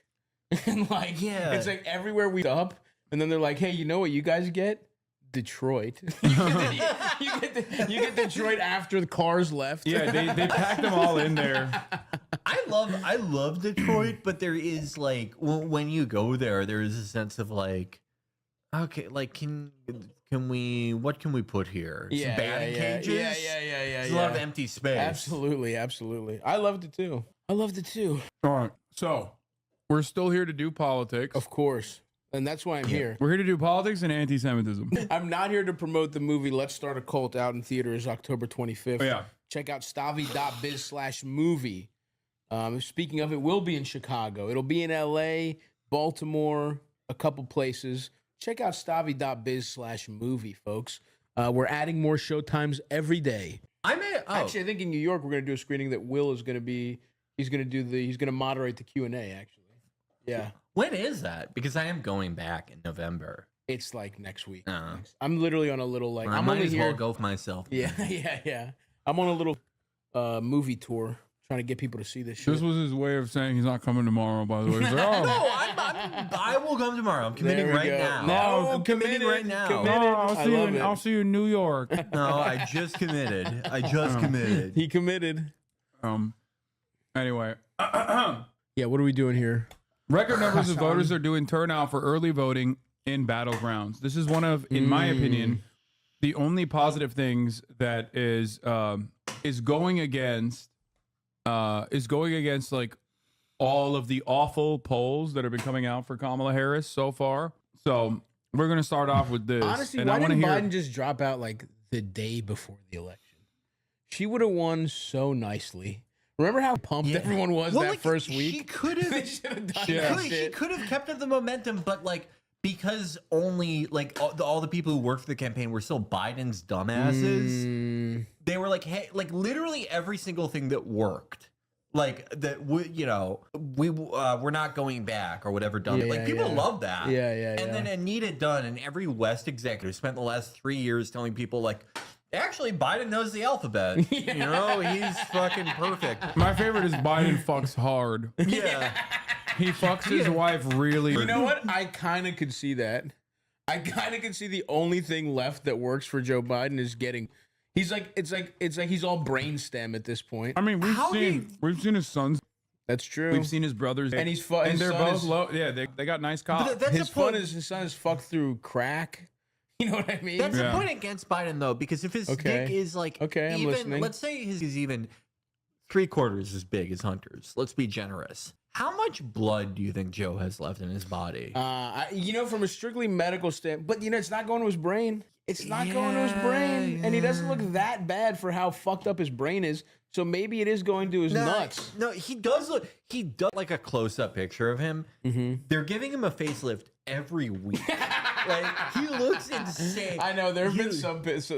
and like Yeah. it's like everywhere we up, and then they're like, hey, you know what you guys get? Detroit. you get Detroit after the cars left. Yeah, they packed them all in there. I love Detroit, but there is like when you go there, there is a sense of like, okay, like what can we put here? Some batting cages. Yeah. There's a lot of empty space. Absolutely. I loved it too. All right, so we're still here to do politics. Of course. And that's why I'm here. We're here to do politics and anti-Semitism. I'm not here to promote the movie Let's Start a Cult out in theaters October 25th. Oh, yeah. Check out stavi.biz/movie. Speaking of, it will be in Chicago. It'll be in LA, Baltimore, a couple places. Check out stavi.biz/movie, folks. We're adding more showtimes every day. Actually, I think in New York we're going to do a screening that Will is going to be. He's going to moderate the Q&A. Actually, yeah. When is that? Because I am going back in November. It's like next week. I'm literally on a little like. I might as well go for myself. Yeah. I'm on a little movie tour trying to get people to see this shit. This was his way of saying he's not coming tomorrow, by the way. He's like, oh. No, I will come tomorrow. I'm committing right now. No, I'm committing right now. Committed. I'll see you in New York. No, I just committed. He committed. Anyway. Yeah, what are we doing here? Record numbers of voters are due in turnout for early voting in battlegrounds. This is one of, in my opinion, the only positive things that is going against like all of the awful polls that have been coming out for Kamala Harris so far. So we're gonna start off with this. Honestly, and why didn't Biden just drop out like the day before the election? She would have won so nicely. Remember how pumped everyone was first week? She could have. She could have kept up the momentum, but like because only like all the people who worked for the campaign were still Biden's dumbasses. They were like, hey, like literally every single thing that worked, like that we're not going back or whatever. People love that. And then Anita Dunn and every West executive spent the last 3 years telling people like. Actually, Biden knows the alphabet. You know, he's fucking perfect. My favorite is Biden fucks hard. Yeah. He fucks his wife really. You know what? I kind of could see that. I kind of could see the only thing left that works for Joe Biden is getting. He's like, it's like he's all brainstem at this point. I mean, we've seen his sons. That's true. We've seen his brothers, and and they're both low. Yeah, they got nice cops. His son is fucked through crack. You know what I mean? That's the point against Biden, though, because if his dick is like I'm listening. Let's say his is even 3/4 as big as Hunter's. Let's be generous. How much blood do you think Joe has left in his body? From a strictly medical standpoint, but it's not going to his brain. It's not going to his brain, and he doesn't look that bad for how fucked up his brain is. So maybe it is going to his nuts. No, he does like a close-up picture of him. They're giving him a facelift every week. Like he looks insane. I know there have been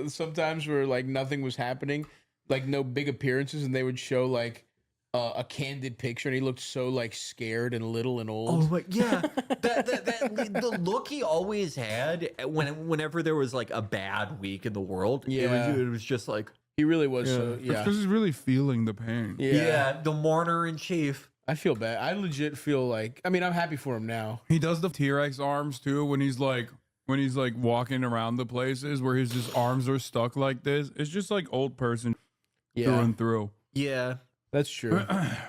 sometimes where like nothing was happening, like no big appearances, and they would show like a candid picture, and he looked so like scared and little and old. Oh, but yeah, the look he always had whenever there was like a bad week in the world. Yeah, it was just like he really was. It's because he's really feeling the pain. Yeah, the mourner in chief. I feel bad. I legit feel like. I mean, I'm happy for him now. He does the T-Rex arms too when he's like walking around the places where his arms are stuck like this. It's just like old person through and through. Yeah, that's true.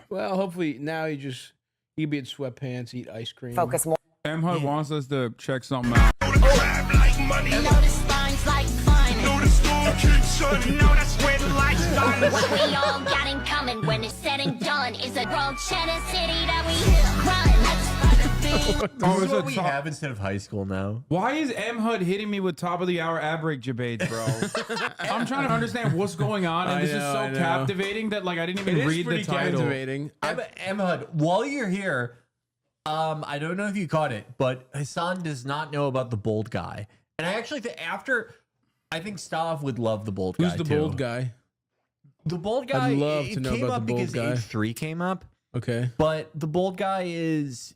Well, hopefully now he can be in sweatpants, eat ice cream. Focus more. M HUD wants us to check something out. What we all got in common when it's said and done is a grown cheddar city that we run. This is what we have instead of high school now. Why is M HUD hitting me with top of the hour ad break debates, bro? I'm trying to understand what's going on, and this is so captivating that like I didn't even read the title. Captivating. M HUD, while you're here, I don't know if you caught it, but Hasan does not know about the bold guy, and I actually I think Stav would love the bold guy. Who's the bold guy? The bold guy. I'd love to know about the bold guy. H3 came up. Okay, but the bold guy is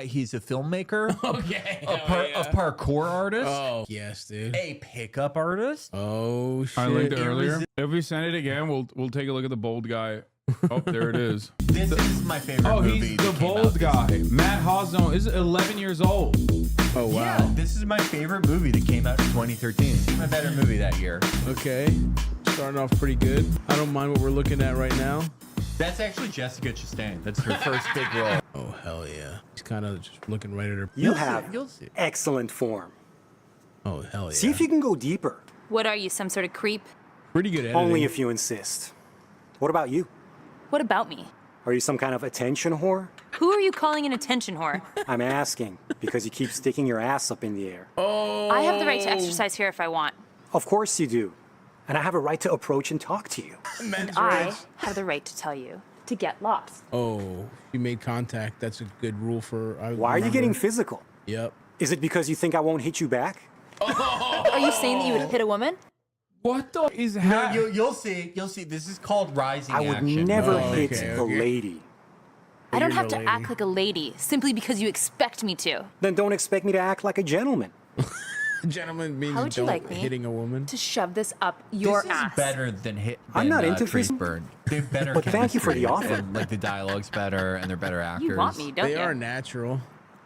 he's a filmmaker. Okay, a parkour artist. Oh yes, dude. A pickup artist. Oh shit! I linked it earlier. If we send it again, we'll take a look at the bold guy. Oh, there it is. This is my favorite movie. Oh, he's the bold guy. Matt Hasan is 11 years old. Oh, wow. Yeah, this is my favorite movie that came out in 2013. It's my better movie that year. Okay. Starting off pretty good. I don't mind what we're looking at right now. That's actually Jessica Chastain. That's her first big role. Oh, hell yeah. He's kind of just looking right at her. You have You'll see. excellent form. Oh, hell yeah. See if you can go deeper. What are you, some sort of creep? Pretty good editing. Only if you insist. What about you? What about me? Are you some kind of attention whore? Who are you calling an attention whore? I'm asking because you keep sticking your ass up in the air. I have the right to exercise here if I want. Of course you do. And I have a right to approach and talk to you. And I have the right to tell you to get lost. Oh, you made contact. That's a good rule for... Why are you getting physical? Yep. Is it because you think I won't hit you back? Are you saying that you would hit a woman? What the is No, happening? you'll see. You'll see. This is called rising I would action. never Oh, hit okay, a okay. lady. I don't You're have a to lady. act like a lady simply because you expect me to. Then don't expect me to act like a gentleman. Gentleman means How would you don't like me hitting a woman. to shove this up your This ass? is better than hit. I'm not into Trace physical- Byrne. They're better. But thank you for the chemistry, offer. and, like the dialogue's better, and they're better actors. You want me, don't They you? are natural.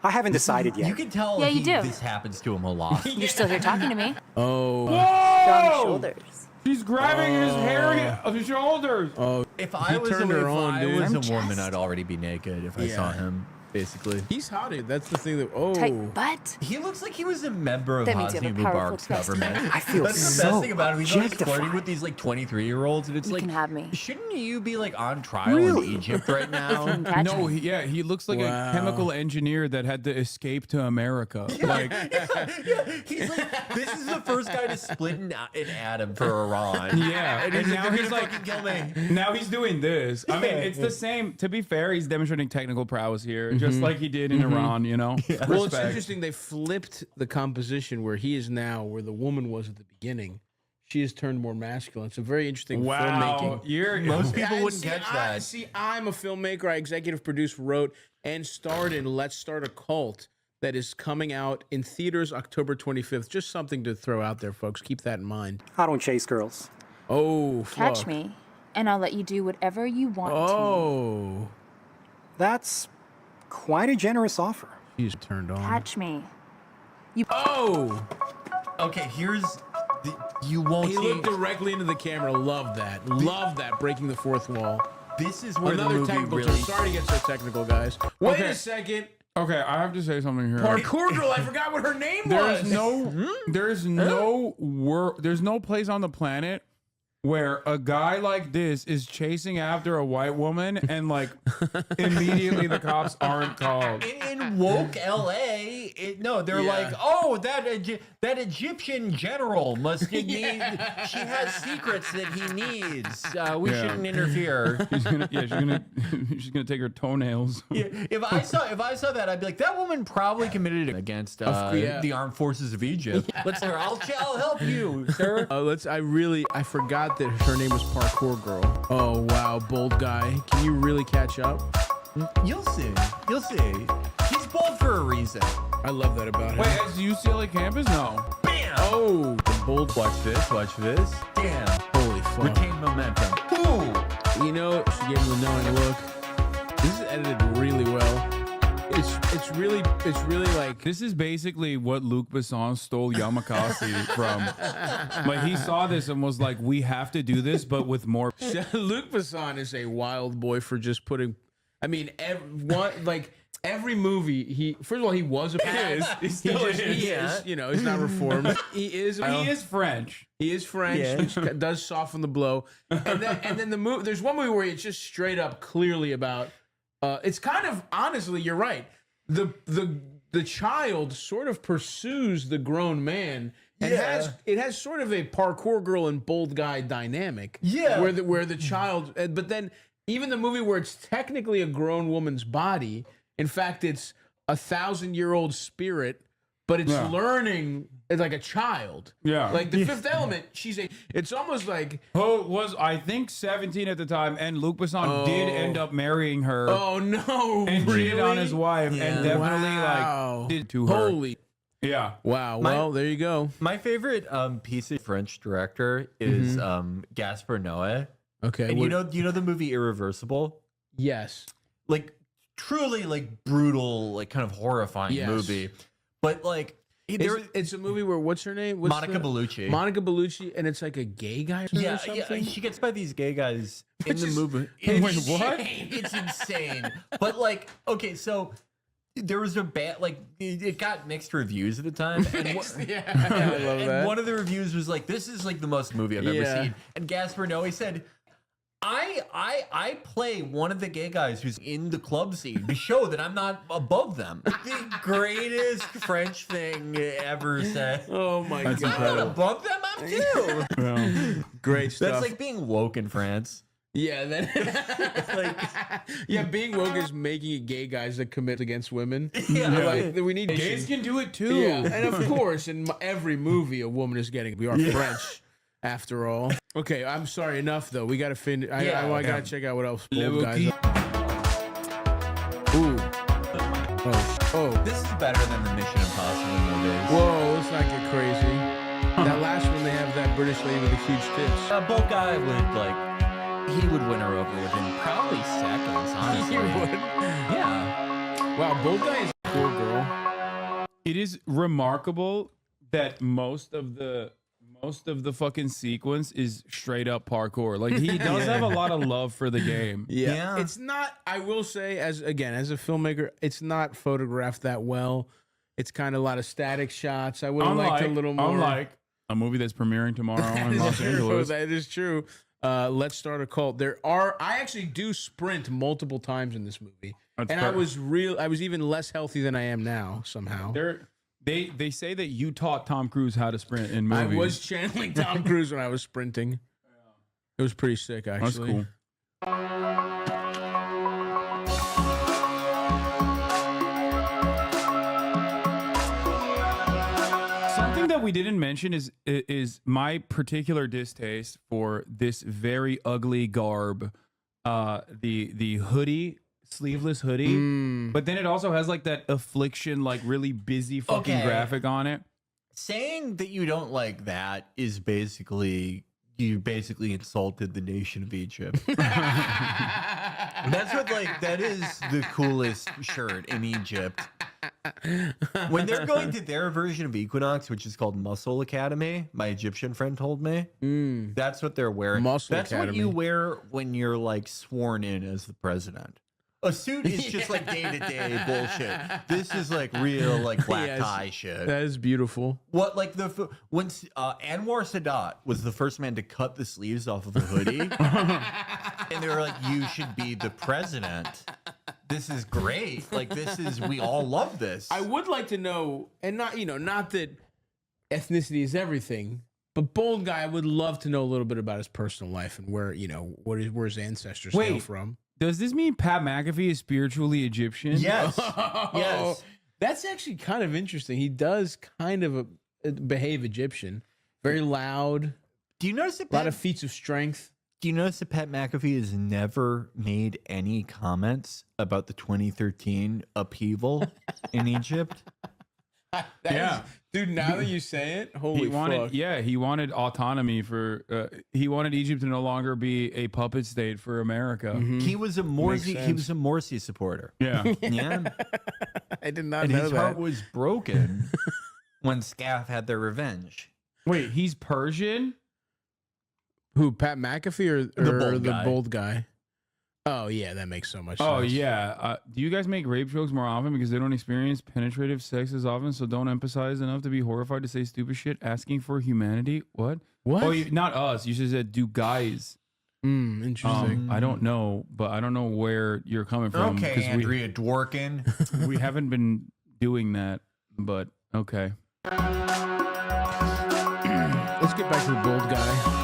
I haven't decided yet. You can tell. Yeah, you do. This happens to him a lot. You're still here talking to me. Oh. Strong shoulders. She's grabbing his hair of his shoulders. If I was, turned her on, dude. a I'm woman, just- I'd already be naked if I saw Yeah. him. Basically, He's hot. That's the thing that... Oh. Tight butt. he looks like he was a member of That means you have Hosni a powerful Mubarak's chest. government. I feel That's the so best thing about him. He's always objectified. flirting with these like 23-year-olds, and it's You like, can have me. shouldn't you be like on trial Really? in Egypt right now? Catch No, me. he looks like Wow. a chemical engineer that had to escape to America. Like, He's like, this is the first guy to split an atom for Iran. yeah, And and he's now like, he's "They're like, gonna fucking kill me." now he's doing this. I mean, it's the same. To be fair, he's demonstrating technical prowess here, just like he did in Iran. You know, Well, it's Respect. interesting. They flipped the composition where he is now, where the woman was at the beginning. She has turned more masculine. It's a very interesting Wow, filmmaking. Most people I- wouldn't see, catch I- that. See, I'm a filmmaker. I executive produced, wrote, and starred in Let's Start a Cult that is coming out in theaters October 25th. Just something to throw out there, folks. Keep that in mind. I don't chase girls. Oh, Catch fuck. me, and I'll let you do whatever you want to. Oh. That's quite a generous offer. He's turned on. Catch me. Oh! Okay, here's you won't He see. looked directly into the camera. Love that. Love that. Breaking the fourth wall. This is where the Another movie technical really. term. Sorry to get so technical, guys. Wait Okay. a second. okay, I have to say something here. Parkour girl. I forgot what her name There's was. there's no place on the planet where a guy like this is chasing after a white woman and like immediately the cops aren't called. In woke LA, they're Yeah. like, oh, that Egyptian general must need. She has secrets that he needs. We Yeah. shouldn't interfere. She's gonna take her toenails. Yeah, if I saw that, I'd be like, that woman probably committed it against yeah. the armed forces of Egypt. Let's her. I'll help you, sir. I forgot that her name was Parkour Girl. Oh, wow. Bold guy. Can you really catch up? You'll see. You'll see. He's bold for a reason. I love that about him. Wait, that's UCLA campus? No. Bam. Oh, the bold. Watch this. Watch this. Damn. Holy fuck. Retain momentum. Ooh. You know, she gave him the knowing look. This is edited really well. It's really like This is basically what Luc Besson stole Yamakasi from. Like he saw this and was like, "We have to do this, but with more." Luc Besson is a wild boy for just putting. I mean, every movie he. First of all, he was a. He still is. He is. You know, he's not reformed. He is. He is French. He is French, which does soften the blow. And then the movie. There's one movie where it's just straight up, clearly about. It's kind of honestly, you're right. The child sort of pursues the grown man. And it has sort of a parkour girl and bold guy dynamic. Yeah. Where the child, but then even the movie where it's technically a grown woman's body. In fact, it's 1,000-year-old spirit, but it's learning it's like a child. Yeah. Like the Fifth Element, it's almost like. Who was, I think, 17 at the time, and Luc Besson did end up marrying her. Oh no! And really? cheated on his wife, and definitely Wow. like did to her. Holy. Yeah. Wow. Well, there you go. My favorite piece of French director is Gaspar Noé. Okay. And you know the movie Irreversible? Yes. Like truly like brutal, like kind of horrifying Yes. movie. But like, it's a movie where what's her name? Monica Bellucci. Monica Bellucci, and it's like a gay guy or something? Yeah. She gets by these gay guys in the movie. Wait, what? It's insane. But like, okay, so there was a bad, like, it got mixed reviews at the time. And I love that. One of the reviews was like, this is like the most movie I've ever seen. And Gaspar Noé said, I play one of the gay guys who's in the club scene to show that I'm not above them. The greatest French thing ever said. Oh my God. I'm not above them, I'm too. Well, great stuff. That's like being woke in France. Yeah, being woke is making it gay guys that commit against women. Yeah. Like, we need gays can do it too. Yeah, and of course, in every movie, a woman is getting. We are French, after all. Okay, I'm sorry. Enough though. We got to finish. I gotta check out what else. Old guys. Ooh. Oh. This is better than the Mission Impossible movies. Whoa, let's not get crazy. That last one, they have that British lady with the huge tits. Both guy would like. He would win her over within probably seconds, honestly. He would. Yeah. Wow, Bold Guy is a cool girl. It is remarkable that most of the fucking sequence is straight up parkour. Like he does have a lot of love for the game. Yeah. It's not, I will say, as a filmmaker, it's not photographed that well. It's kind of a lot of static shots. I would have liked a little more. Unlike a movie that's premiering tomorrow in Los Angeles. That is true. Let's Start a Cult. I actually do sprint multiple times in this movie. I was even less healthy than I am now somehow. They say that you taught Tom Cruise how to sprint in movies. I was channeling Tom Cruise when I was sprinting. It was pretty sick, actually. That's cool. Something that we didn't mention is my particular distaste for this very ugly garb, the hoodie, sleeveless hoodie, but then it also has like that affliction, like really busy fucking graphic on it. Saying that you don't like that is basically you insulted the nation of Egypt. That's what that is the coolest shirt in Egypt. When they're going to their version of Equinox, which is called Muscle Academy, my Egyptian friend told me, that's what they're wearing. That's Academy. What you wear when you're like sworn in as the president. A suit is just like day-to-day bullshit. This is like real like black tie shit. That is beautiful. What like when Anwar Sadat was the first man to cut the sleeves off of a hoodie, and they were like, "You should be the president." This is great. Like we all love this. I would like to know, and not that ethnicity is everything, but Bold Guy, I would love to know a little bit about his personal life and where where his ancestors hail from. Does this mean Pat McAfee is spiritually Egyptian? Yes. Yes. That's actually kind of interesting. He does kind of behave Egyptian. Very loud. Do you notice a lot of feats of strength? Do you notice that Pat McAfee has never made any comments about the 2013 upheaval in Egypt? Dude, now that you say it, holy fuck. He wanted autonomy he wanted Egypt to no longer be a puppet state for America. Mm-hmm. He was a Morsi supporter. Yeah. Yeah. I did not and know his that. heart was broken when SCAF had their revenge. Wait, he's Persian? Who, Pat McAfee or the Bold Guy? Oh, yeah, that makes so much sense. Oh, yeah. Do you guys make rape jokes more often because they don't experience penetrative sex as often, so don't emphasize enough to be horrified to say stupid shit? Asking for humanity? What? Oh, not us. You should have said, do guys. Interesting. I don't know, but I don't know where you're coming from. Okay, Andrea Dworkin. We haven't been doing that, but okay. Let's get back to the Bold Guy.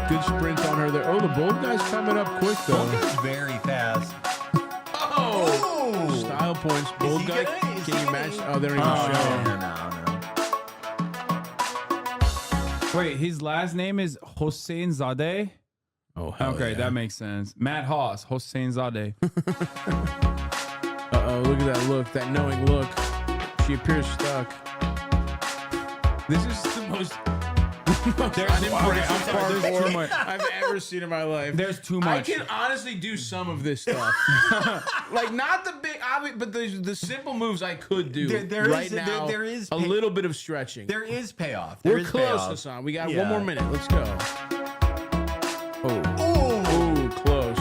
Good sprint on her there. Oh, the Bold Guy's coming up quick, though. Bold Guy's very fast. Oh! Style points. Bold Guy, can you match? Oh, they don't even show. No. Wait, his last name is Hossein Zadeh? Oh, hell okay, yeah. that makes sense. Matt Haas, Hossein Zadeh. Uh-oh, look at that look, that knowing look. She appears stuck. This is the most... There's too much. I've ever seen in my life. There's too much. I can honestly do some of this stuff. Like not the big, but the simple moves I could do now. There is a little bit of stretching. There is payoff. We're close, Hasan. We got 1 more minute. Let's go. Oh, close.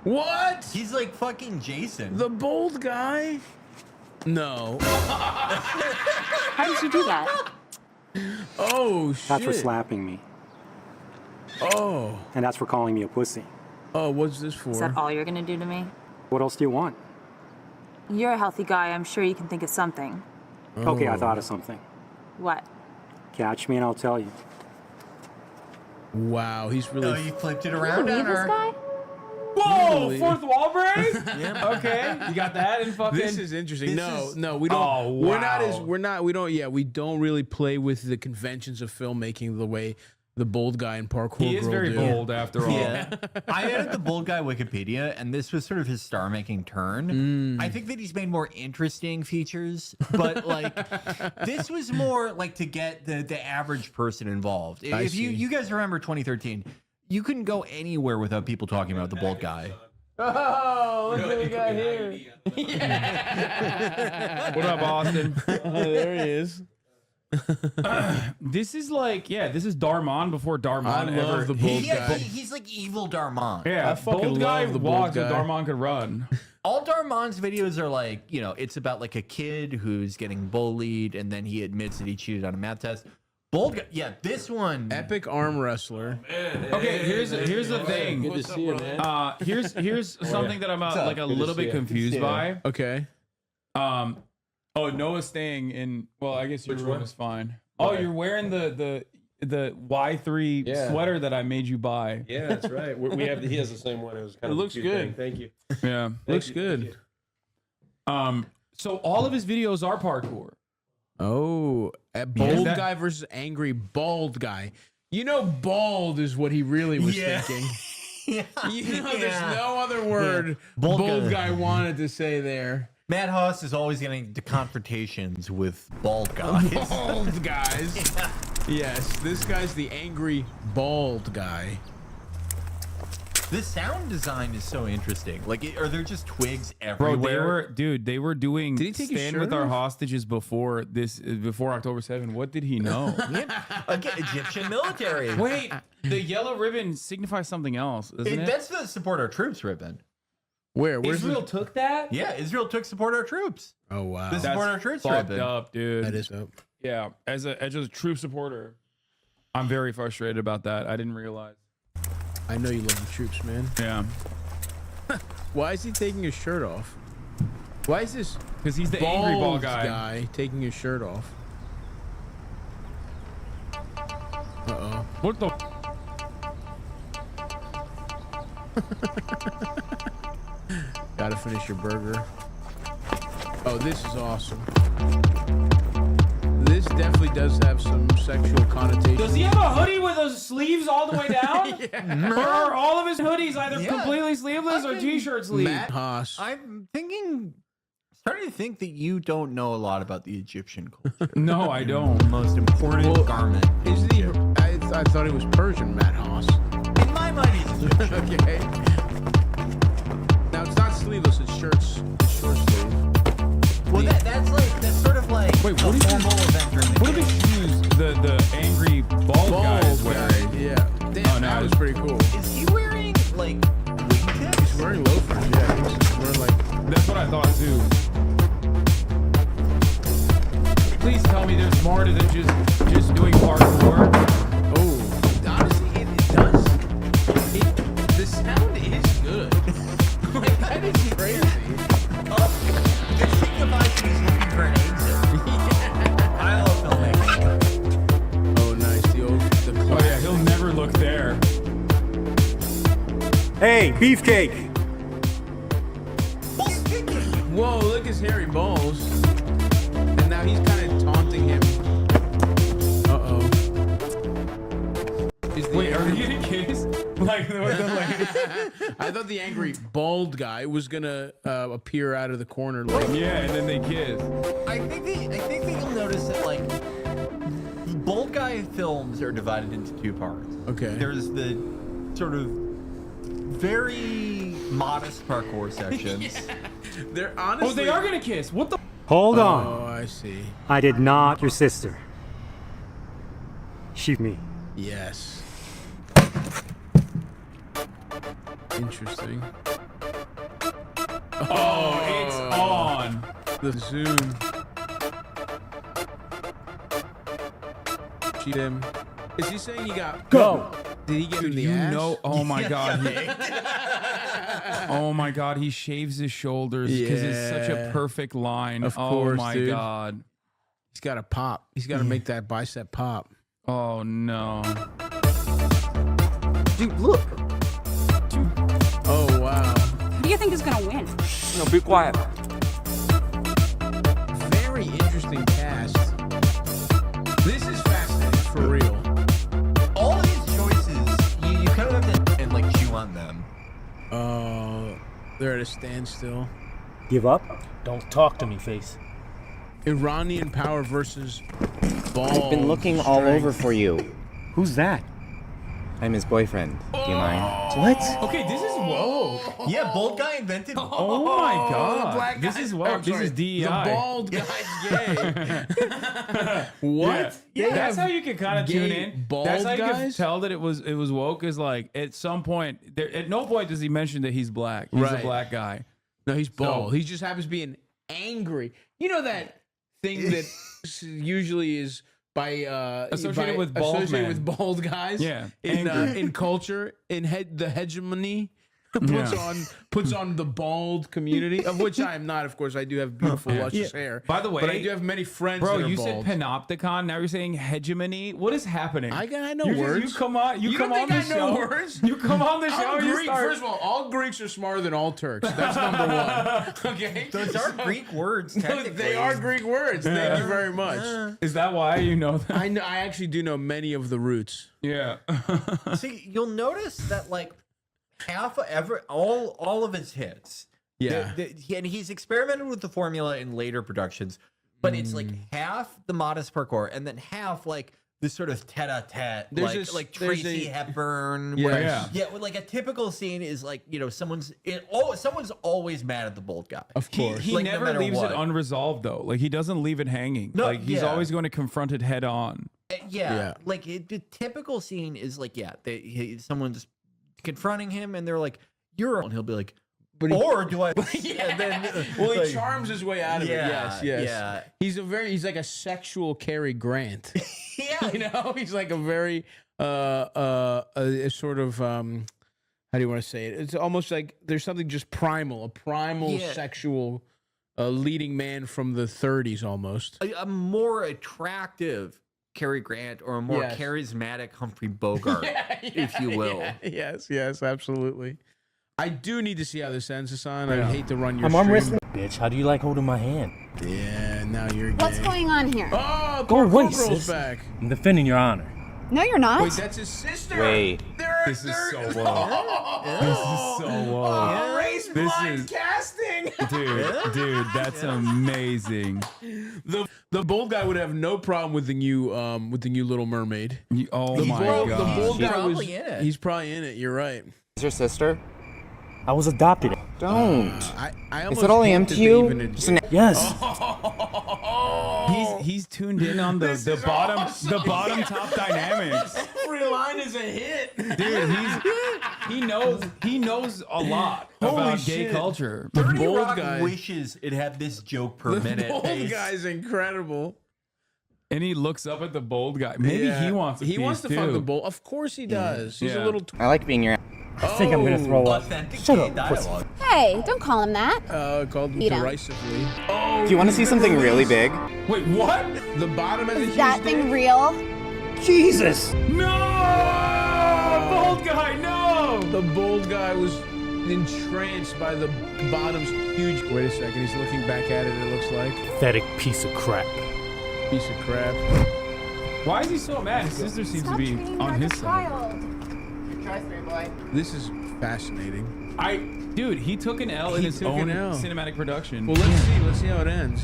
What? He's like fucking Jason. The bold guy? No. How did you do that? Oh, shit. That's for slapping me. Oh. And that's for calling me a pussy. Oh, what's this for? Is that all you're gonna do to me? What else do you want? You're a healthy guy. I'm sure you can think of something. Okay, I thought of something. What? Catch me and I'll tell you. Wow, he's really... Oh, you flipped it around Believe on this her. guy? Whoa, fourth wall break? Okay, you got that in fucking. This is interesting. This No, we don't. Oh, wow. We don't really play with the conventions of filmmaking the way the bold guy in Parkour He is Girl very do. bold after all. Yeah. I added the bold guy Wikipedia, and this was sort of his star-making turn. I think that he's made more interesting features, but like this was more like to get the average person involved. If you guys remember 2013, you couldn't go anywhere without people talking about the bold guy. Oh, look at the guy here. What up, Austin? There he is. This is like, this is Darman before Darman I love ever. the bold guy. He's like evil Darman. Yeah, I fucking bold guy love the bold walks and guy. Darman could run. All Darman's videos are like, it's about like a kid who's getting bullied, and then he admits that he cheated on a math test. Bold guy, this one. Epic arm wrestler. Okay, here's the thing. Good to see you, man. Here's something that I'm like a little bit confused by. Okay. Oh, Noah's staying in. Well, I guess your room is fine. Oh, you're wearing the Y3 sweater that I made you buy. Yeah, that's right. We have. He has the same one. It was kind It of looks a cute good. thing. Thank you. Yeah, Looks good. So all of his videos are parkour. Oh, a bold guy versus angry bald guy. Bald is what he really was thinking. There's no other word bold guy wanted to say there. Matt Haas is always getting into confrontations with bald guys. Bald guys. Yes, this guy's the angry bald guy. The sound design is so interesting. Like, are there just twigs everywhere? Bro, they were doing Did he take his Stand shirt with Our off? Hostages before October 7. What did he know? Again, Egyptian military. Wait, the yellow ribbon signifies something else, doesn't it? That's the support our troops ribbon. Where's Israel took that? Yeah, Israel took support our troops. Oh wow, The support our troops fucked ribbon. up, dude. that is up. Yeah, as a troop supporter, I'm very frustrated about that. I didn't realize. I know you love the troops, man. Yeah, Why is he taking his shirt off? Why is this? because he's the angry ball guy. taking his shirt off. Uh-oh. What the? Gotta finish your burger. Oh, this is awesome. This definitely does have some sexual connotations. Does he have a hoodie with those sleeves all the way down? Or are all of his hoodies either completely sleeveless or t-shirt sleeves? Matt Haas. I'm starting to think that you don't know a lot about the Egyptian culture. No, I don't. The most important garment. I thought he was Persian, Matt Haas. In my mind, he's Egyptian. Okay. Now it's not sleeveless; it's shirts. It's short sleeve. Well, that's sort of like Wait, a what is formal event during the What are day. the shoes the angry bald guy is wearing? Yeah. Damn, that was pretty cool. Is he wearing like wingtips? He's wearing loafers. Yeah. He's wearing like. That's what I thought too. Please tell me there's more to than just doing parkour. Oh, honestly, it does. The sound is good. Like that is crazy. It signifies he's looking for an exit. I love filmmaking. Oh, nice. The Oh yeah, he'll never look there. Hey, beefcake! Whoa, look at his hairy balls. And now he's kind of taunting him. Uh-oh. Wait, are we getting kissed? like I thought the angry bald guy was gonna appear out of the corner. Like, yeah, and then they kiss. I think that you'll notice that like bald guy films are divided into two parts. Okay. There's the sort of very modest parkour sections. They're honestly. Oh, they are gonna kiss. What the? Hold on. Oh, I see. I did not your sister. Shoot me. Yes. Interesting. Oh, it's on. The zoom. Cheat him. Is he saying you got Go? Did he get in the You ass? know? Oh my god. Oh my god. He shaves his shoulders because it's such a perfect line. Of course, oh my dude. god. He's got to pop. He's got to make that bicep pop. Oh no. Dude, look. Oh wow. Who do you think is gonna win? No, be quiet. Very interesting cast. This is fascinating for real. All these choices, you kind of have to and like chew on them. They're at a standstill. Give up? Don't talk to me, face. Iranian power versus ball. I've been looking all over for you. Who's that? I'm his boyfriend. Do you mind? What? Okay, this is whoa. Yeah, bald guy invented. Oh my The god. black This guy- is what. I'm This sorry, is DEI. The bald guy's gay. What? Yeah, They that's have how you can kind of gay tune in. bald That's how you can guys? tell that it was woke. Is like at some point, at no point does he mention that he's black. He's a Right. black guy. No, he's bald. So- He just happens to be an angry. You know that thing that usually is by Associated with bald associated men. with bald guys. Yeah, in culture, in the hegemony. puts on the bald community, of which I am not. Of course, I do have beautiful, luscious hair. By the way, but I do have many friends. Bro, that are you bald. said panopticon. Now you're saying hegemony. What is happening? I know You words. You come on. You come don't on think the I know show. words? You come on the show. I'm You Greek. start. First of all Greeks are smarter than all Turks. That's number one. Okay, Those are Greek words. Technically. They are Greek words. Thank you very much. Is that why you know that? I know. I actually do know many of the roots. Yeah. See, you'll notice that like all of his hits. Yeah. And he's experimented with the formula in later productions, but it's like half the modest parkour and then half like this sort of tete-a-tete, like Tracy Hepburn. Yes. Where, Yeah. like a typical scene is like, you know, someone's always mad at the bald guy. Of course. He Like, no never matter leaves what. it unresolved though. Like he doesn't leave it hanging. No, like he's yeah. always going to confront it head on. Yeah. Like the typical scene is like, someone's confronting him and they're like, "You're," and he'll be like, "Or do I?" Yeah. And then, Well, he like, charms his way out of it. Yes. Yeah. He's like a sexual Cary Grant. Yeah. You know, he's like a very a sort of how do you want to say it? It's almost like there's something just primal, a primal sexual leading man from the 30s almost. A more attractive Cary Grant or a more charismatic Humphrey Bogart, if you will. Yes, absolutely. I do need to see how this ends, Hasan. I hate to run your I'm arm stream. wrestling. Bitch, how do you like holding my hand? Yeah, now you're gay. What's going on here? Oh, Go away, Corporal's sis. back. I'm defending your honor. No, you're not. Wait, that's his sister. Wait. This is so woke. This is so woke. Race blind casting. Dude, that's amazing. The bald guy would have no problem with the new Little Mermaid. Oh The my bald god. guy was. probably in it. He's probably in it. You're right. Is your sister? I was adopted. Don't. I Is it all I am to you? Yes. He's tuned in on the bottom top dynamics. Every line is a hit. Dude, he knows a lot Holy about shit. gay culture. The 30 bald Rock guy. wishes it had this joke per minute. The bald pace. guy's incredible. And he looks up at the bold guy. Maybe Yeah. he wants a He wants to piece, fuck too. the bald. Of course he does. He's a Yeah. little. I like being your. I think I'm gonna throw up. Authentic Shut gay up, pussy. dialogue. Hey, don't call him that. Called him Eat 'em. derisively. Do you want to see something really big? Wait, what? The bottom of the Is that thing real? Jesus. No! Bald guy, no! The bald guy was entranced by the bottom's huge. Wait a second. He's looking back at it. It looks like Pathetic piece of crap. piece of crap. Why is he so mad? His sister seems to be on his side. This is fascinating. Dude, he took an L in his took own an L. cinematic production. Well, let's see how it ends.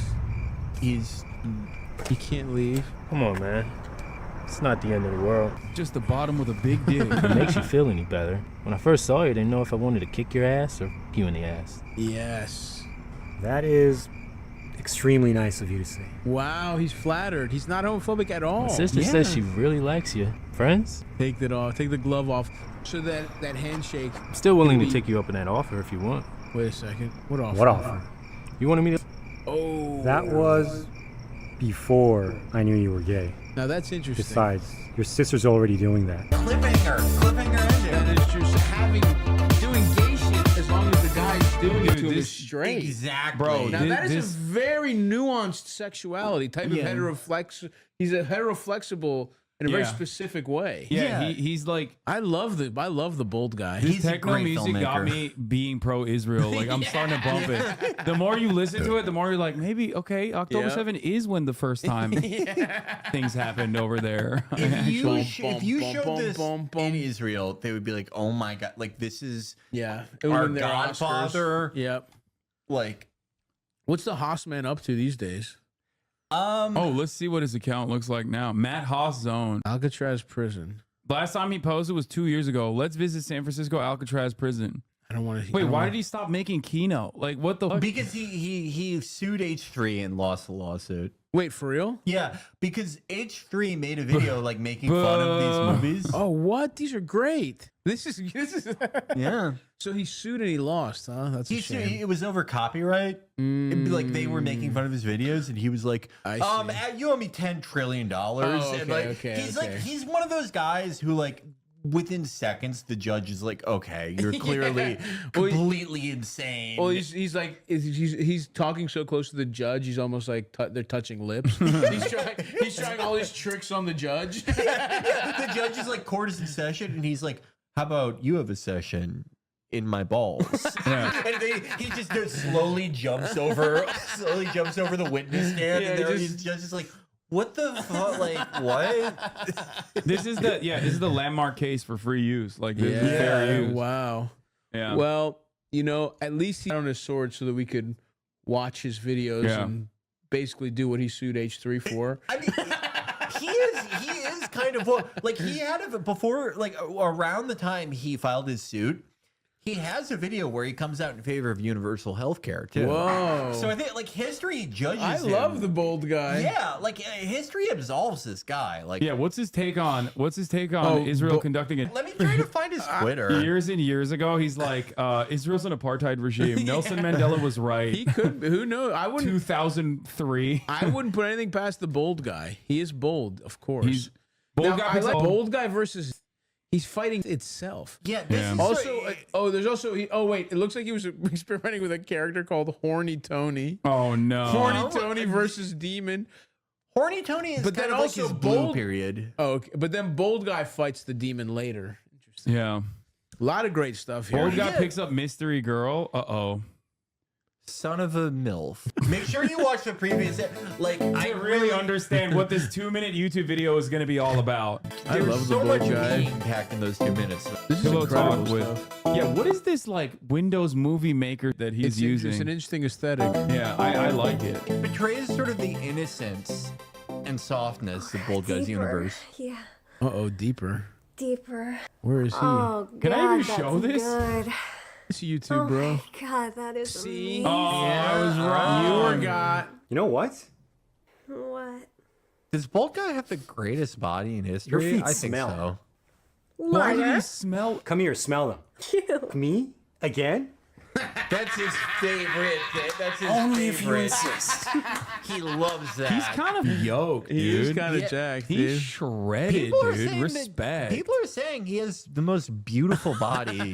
He can't leave. Come on, man. It's not the end of the world. Just the bottom with a big dick. If it makes you feel any better. When I first saw you, I didn't know if I wanted to kick your ass or you in the ass. Yes. That is extremely nice of you to say. Wow, he's flattered. He's not homophobic at all. My sister says she really likes you. Friends? Take that off. Take the glove off. So that handshake. I'm still willing to take you up on that offer if you want. Wait a second. What offer? What offer? You wanted me to... Oh. That was before I knew you were gay. Now that's interesting. Besides, your sister's already doing that. Cliffhanger ending. That is just doing gay shit as long as the guy's doing it to him is straight. Exactly. Bro, Now that is a very nuanced sexuality type of heteroflex. He's a heteroflexible in a very specific way. Yeah, he's like, I love the bold guy. this techno music got me being pro-Israel. Like, I'm starting to bump it. The more you listen to it, the more you're like, maybe, okay, October 7th is when the first time things happened over there. If you showed this in Israel, they would be like, "Oh my god! Like this is our Godfather." Yep. Like, what's the Haas man up to these days? Oh, let's see what his account looks like now. Matt Haas Zone. Alcatraz prison. Last time he posted was 2 years ago. Let's visit San Francisco Alcatraz prison. I don't want to. Wait, why did he stop making Kino? Like, what the fuck? because he sued H3 and lost the lawsuit. Wait, for real? Yeah, because H3 made a video like making fun of these movies. Oh, what? These are great. This is Yeah. So he sued and he lost, huh? That's a shame. It was over copyright. It'd be like they were making fun of his videos, and he was like, "You owe me $10 trillion." And like, he's one of those guys who like. Within seconds, the judge is like, "Okay, you're clearly completely insane." Well, he's like he's talking so close to the judge, he's almost like they're touching lips. he's trying all these tricks on the judge. The judge is like, "Court is in session," and he's like, "How about you have a session in my balls?" And he just slowly jumps over the witness stand, and the judge is like. What the fuck? Like, what? This is the landmark case for free use. Like, this is fair use. Wow. Yeah. Well, at least he got on his sword so that we could watch his videos and basically do what he sued H3 for. I mean, he is kind of like he had it before, like around the time he filed his suit. He has a video where he comes out in favor of universal health care, too. Whoa. So I think, like, history judges him. I love the bold guy. Yeah, like, history absolves this guy. Like, yeah, what's his take on Israel conducting it? Let me try to find his Twitter. Years and years ago, he's like, Israel's an apartheid regime. Nelson Mandela was right. He could, who knows? 2003. I wouldn't put anything past the bold guy. He is bold, of course. Bold guy versus... He's fighting itself. Yeah. This is there's also. Wait. It looks like he was experimenting with a character called Horny Tony. Oh no. Horny Tony versus Demon. Horny Tony is kind of like his blue period. Oh, okay. But then Bold Guy fights the demon later. Interesting. Yeah. A lot of great stuff here. Bold Guy picks up Mystery Girl. Uh-oh. Son of a MILF. Make sure you watch the previous. Like, I really understand what this 2-minute YouTube video is going to be all about. I love so the much Bold Guy. being packed in those 2 minutes. This is incredible stuff. Yeah, what is this like Windows Movie Maker that he's using? It's an interesting aesthetic. Yeah, I like it. It betrays sort of the innocence and softness of Bold Guy's universe. Yeah. Deeper. Deeper. Where is he? Oh, Can I even show this? Good. It's YouTube, bro. Oh my God, that is amazing. Oh, I was wrong. You were got. You know what? What? Does Bold Guy have the greatest body in history? Your feet I think smell. so. Why do Liar. you smell? Come here, smell them. Ew. Me? Again? That's his favorite thing. That's his Only favorite. if you insist. He loves that. He's kind of yoked, dude. He's kind of jacked, He's dude. shredded, dude. Respect. People are saying he has the most beautiful body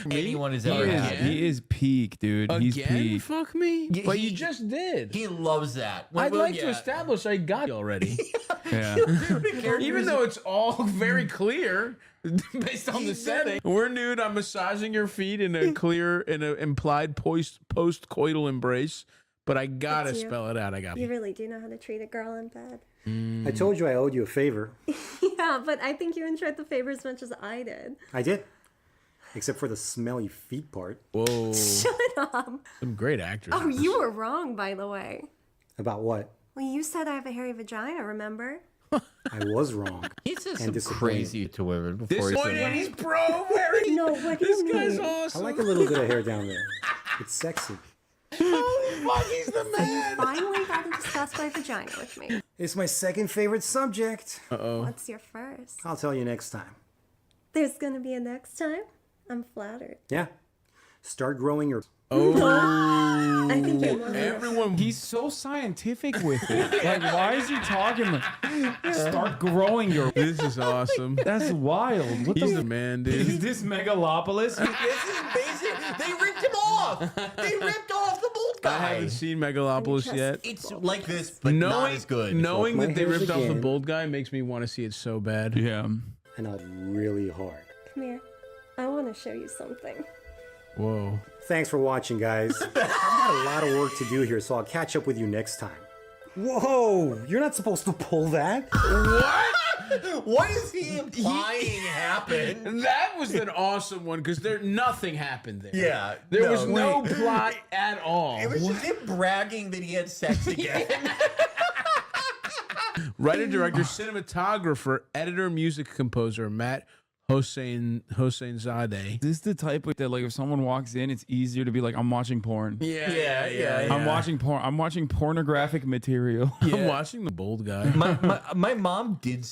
anyone has ever had. He is peak, dude. He's Again? peak. Fuck me. Yeah, But you just did. He loves that. I'd like to establish I got it already. Yeah. Even though it's all very clear based on the setting. We're nude. I'm massaging your feet in an implied post-coital embrace. but I gotta It's you. spell it out. I got You really do know how to treat a girl in bed. I told you I owed you a favor. Yeah, but I think you enjoyed the favor as much as I did. I did. Except for the smelly feet part. Whoa. Shut up. Some great actors. Oh, you were wrong, by the way. About what? Well, you said I have a hairy vagina, remember? I was wrong. He says And some crazy to women before he Disappointed. said He's pro. Very. No, what do This you guy's mean? awesome. I like a little bit of hair down there. It's sexy. Holy fuck, he's the You man. finally got to discuss my vagina with me. It's my second favorite subject. What's your first? I'll tell you next time. There's gonna be a next time? I'm flattered. Yeah. Start growing your... Oh. I think you're more than Everyone. He's so scientific with it. Like, why is he talking like, start growing your... This is awesome. That's wild. What He's the the man, dude. Is this Megalopolis? This is basic. They ripped him off. They ripped off the bald guy. I haven't seen Megalopolis yet. It's like this, but not as good. Knowing my that they hairs ripped off the again. bald guy makes me want to see it so bad. Yeah. And I'll really hard. Come here. I want to show you something. Whoa. Thanks for watching, guys. I've got a lot of work to do here, so I'll catch up with you next time. Whoa! You're not supposed to pull that. What? What is he implying happened? That was an awesome one because nothing happened there. Yeah. There was no plot at all. It was just him bragging that he had sex again. Writer, director, cinematographer, editor, music composer, Matt HasanAbi. This is the type of that, like, if someone walks in, it's easier to be like, I'm watching porn. Yeah. I'm watching porn. I'm watching pornographic material. I'm watching the bold guy. My mom did.